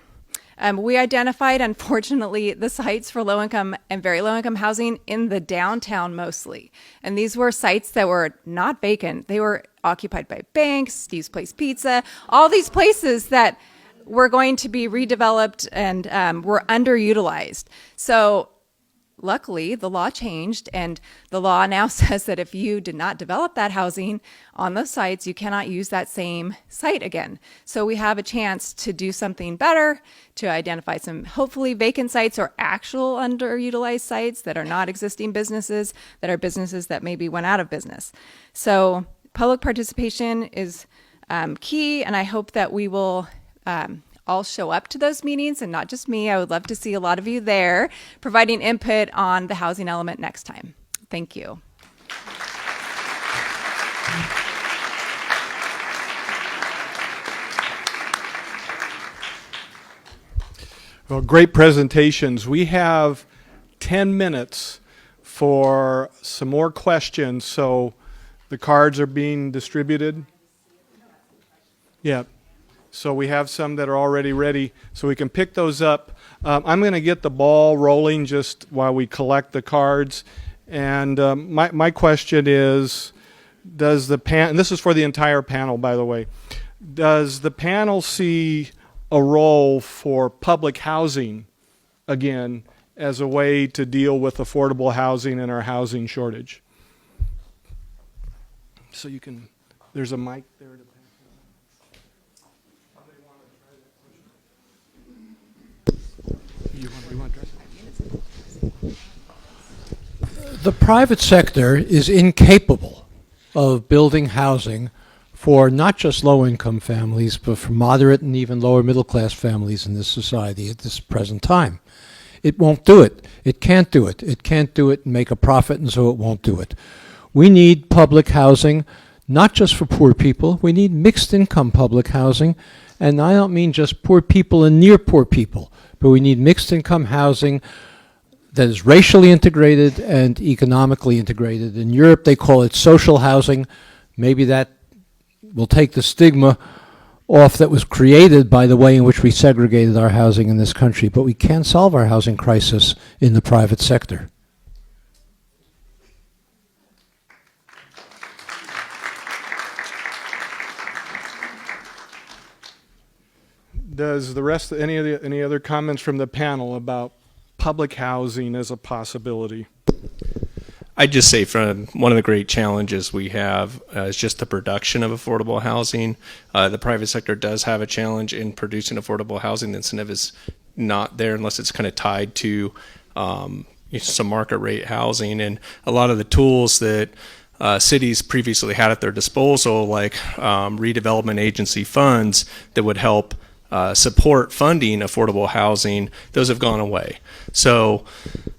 we identified, unfortunately, the sites for low-income and very low-income housing in the downtown mostly. And these were sites that were not vacant. They were occupied by banks, Steve's Place Pizza, all these places that were going to be redeveloped and were underutilized. So luckily, the law changed, and the law now says that if you did not develop that housing on those sites, you cannot use that same site again. So we have a chance to do something better, to identify some hopefully vacant sites or actual underutilized sites that are not existing businesses, that are businesses that maybe went out of business. So public participation is key, and I hope that we will all show up to those meetings, and not just me. I would love to see a lot of you there providing input on the housing element next time. Thank you. Well, great presentations. We have 10 minutes for some more questions, so the cards are being distributed. Yeah. So we have some that are already ready, so we can pick those up. I'm going to get the ball rolling just while we collect the cards. And my question is, does the and this is for the entire panel, by the way, does the panel see a role for public housing, again, as a way to deal with affordable housing and our housing shortage? So you can, there's a mic there to The private sector is incapable of building housing for not just low-income families, but for moderate and even lower middle-class families in this society at this present time. It won't do it. It can't do it. It can't do it and make a profit, and so it won't do it. We need public housing, not just for poor people. We need mixed-income public housing, and I don't mean just poor people and near poor people, but we need mixed-income housing that is racially integrated and economically integrated. In Europe, they call it social housing. Maybe that will take the stigma off that was created by the way in which we segregated our housing in this country. But we can't solve our housing crisis in the private sector. Does the rest, any other comments from the panel about public housing as a possibility? I'd just say from one of the great challenges we have is just the production of affordable housing. The private sector does have a challenge in producing affordable housing. The incentive is not there unless it's kind of tied to some market rate housing. And a lot of the tools that cities previously had at their disposal, like redevelopment agency funds that would help support funding affordable housing, those have gone away. So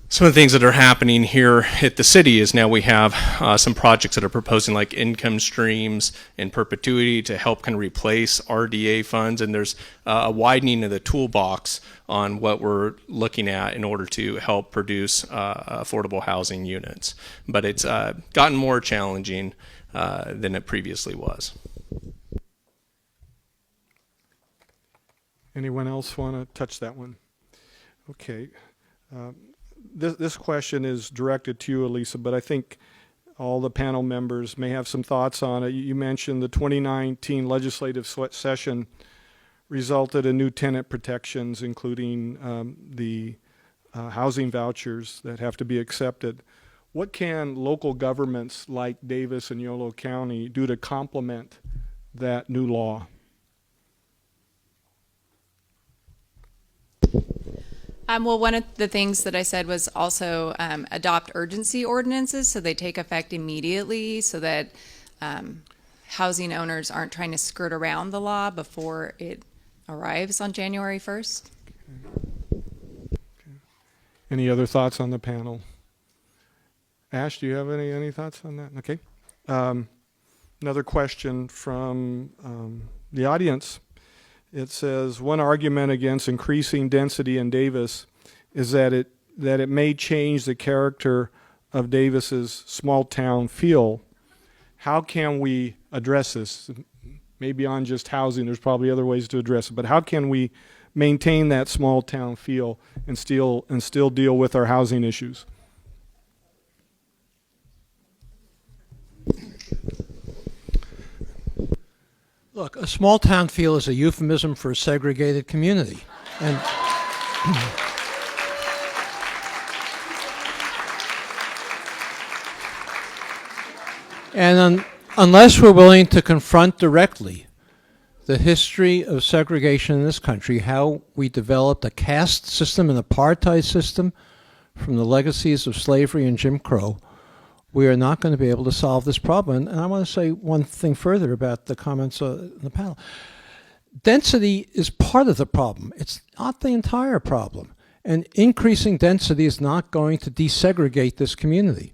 some of the things that are happening here at the city is now we have some projects that are proposing like income streams in perpetuity to help kind of replace RDA funds, and there's a widening of the toolbox on what we're looking at in order to help produce affordable housing units. But it's gotten more challenging than it previously was. Anyone else want to touch that one? Okay. This question is directed to you, Alysa, but I think all the panel members may have some thoughts on it. You mentioned the 2019 legislative session resulted in new tenant protections, including the housing vouchers that have to be accepted. What can local governments like Davis and Yolo County do to complement that new law? Well, one of the things that I said was also adopt urgency ordinances so they take effect immediately so that housing owners aren't trying to skirt around the law before it arrives on January 1st. Any other thoughts on the panel? Ash, do you have any thoughts on that? Okay. Another question from the audience. It says, one argument against increasing density in Davis is that it may change the character of Davis's small town feel. How can we address this? Maybe beyond just housing, there's probably other ways to address it, but how can we maintain that small town feel and still deal with our housing issues? Look, a small town feel is a euphemism for a segregated community. And unless we're willing to confront directly the history of segregation in this country, how we developed a caste system, an apartheid system from the legacies of slavery and Jim Crow, we are not going to be able to solve this problem. And I want to say one thing further about the comments in the panel. Density is part of the problem. It's not the entire problem. And increasing density is not going to desegregate this community.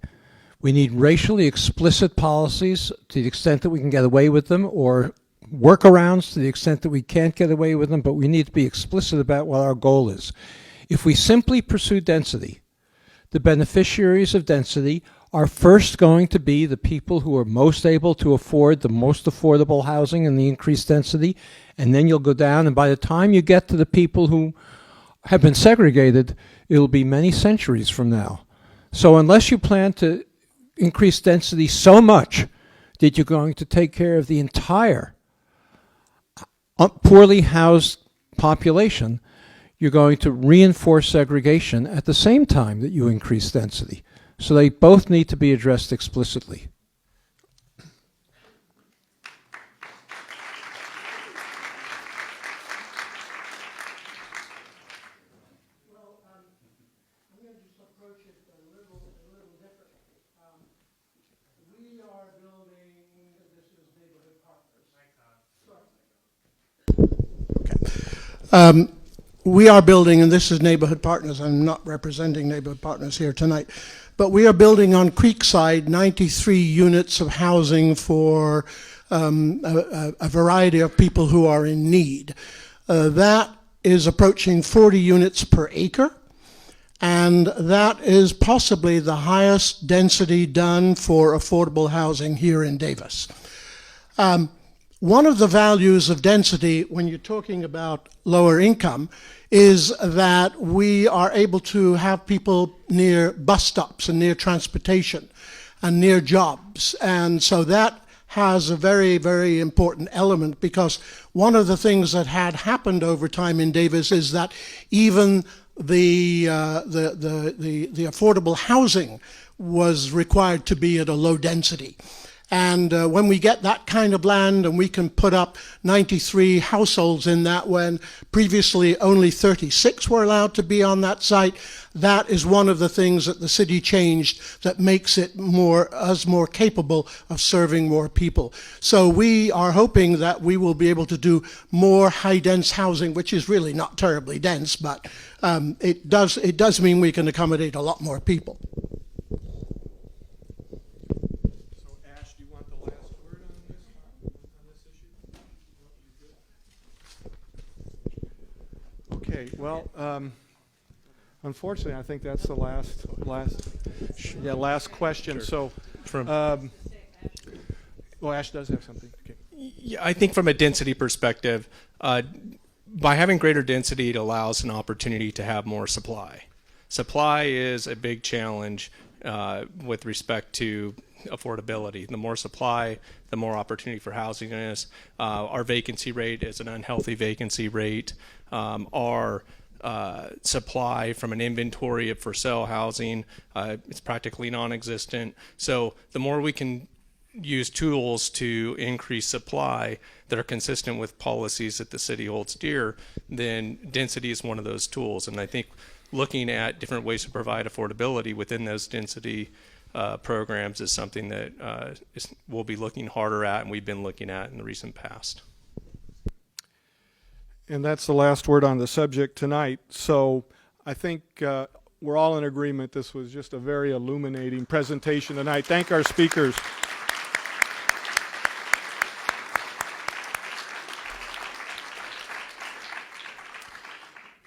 We need racially explicit policies to the extent that we can get away with them, or workarounds to the extent that we can't get away with them, but we need to be explicit about what our goal is. If we simply pursue density, the beneficiaries of density are first going to be the people who are most able to afford the most affordable housing and the increased density, and then you'll go down, and by the time you get to the people who have been segregated, it'll be many centuries from now. So unless you plan to increase density so much that you're going to take care of the entire poorly housed population, you're going to reinforce segregation at the same time that you increase density. So they both need to be addressed explicitly. Well, I'm going to just approach it a little differently. We are building We are building, and this is Neighborhood Partners, I'm not representing Neighborhood Partners here tonight, but we are building on Creekside 93 units of housing for a variety of people who are in need. That is approaching 40 units per acre, and that is possibly the highest density done for affordable housing here in Davis. One of the values of density when you're talking about lower income is that we are able to have people near bus stops and near transportation and near jobs. And so that has a very, very important element, because one of the things that had happened over time in Davis is that even the affordable housing was required to be at a low density. And when we get that kind of land and we can put up 93 households in that when previously only 36 were allowed to be on that site, that is one of the things that the city changed that makes it us more capable of serving more people. So we are hoping that we will be able to do more high-dense housing, which is really not terribly dense, but it does mean we can accommodate a lot more people. Okay, well, unfortunately, I think that's the last question. So, well, Ash does have something. Okay. Yeah, I think from a density perspective, by having greater density, it allows an opportunity to have more supply. Supply is a big challenge with respect to affordability. The more supply, the more opportunity for housing is. Our vacancy rate is an unhealthy vacancy rate. Our supply from an inventory of for sale housing, it's practically non-existent. So the more we can use tools to increase supply that are consistent with policies that the city holds dear, then density is one of those tools. And I think looking at different ways to provide affordability within those density programs is something that we'll be looking harder at, and we've been looking at in the recent past. And that's the last word on the subject tonight. So I think we're all in agreement. This was just a very illuminating presentation tonight. Thank our speakers.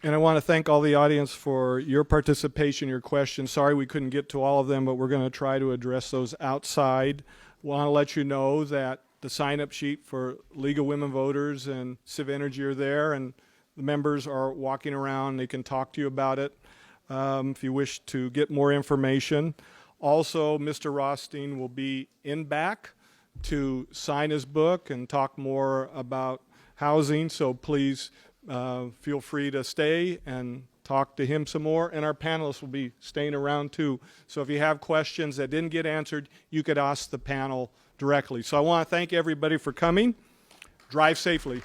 And I want to thank all the audience for your participation, your questions. Sorry we couldn't get to all of them, but we're going to try to address those outside. Want to let you know that the sign-up sheet for League of Women Voters and CivEnergy are there, and the members are walking around. They can talk to you about it if you wish to get more information. Also, Mr. Rothstein will be in back to sign his book and talk more about housing, so please feel free to stay and talk to him some more, and our panelists will be staying around too. So if you have questions that didn't get answered, you could ask the panel directly. So I want to thank everybody for coming. Drive safely.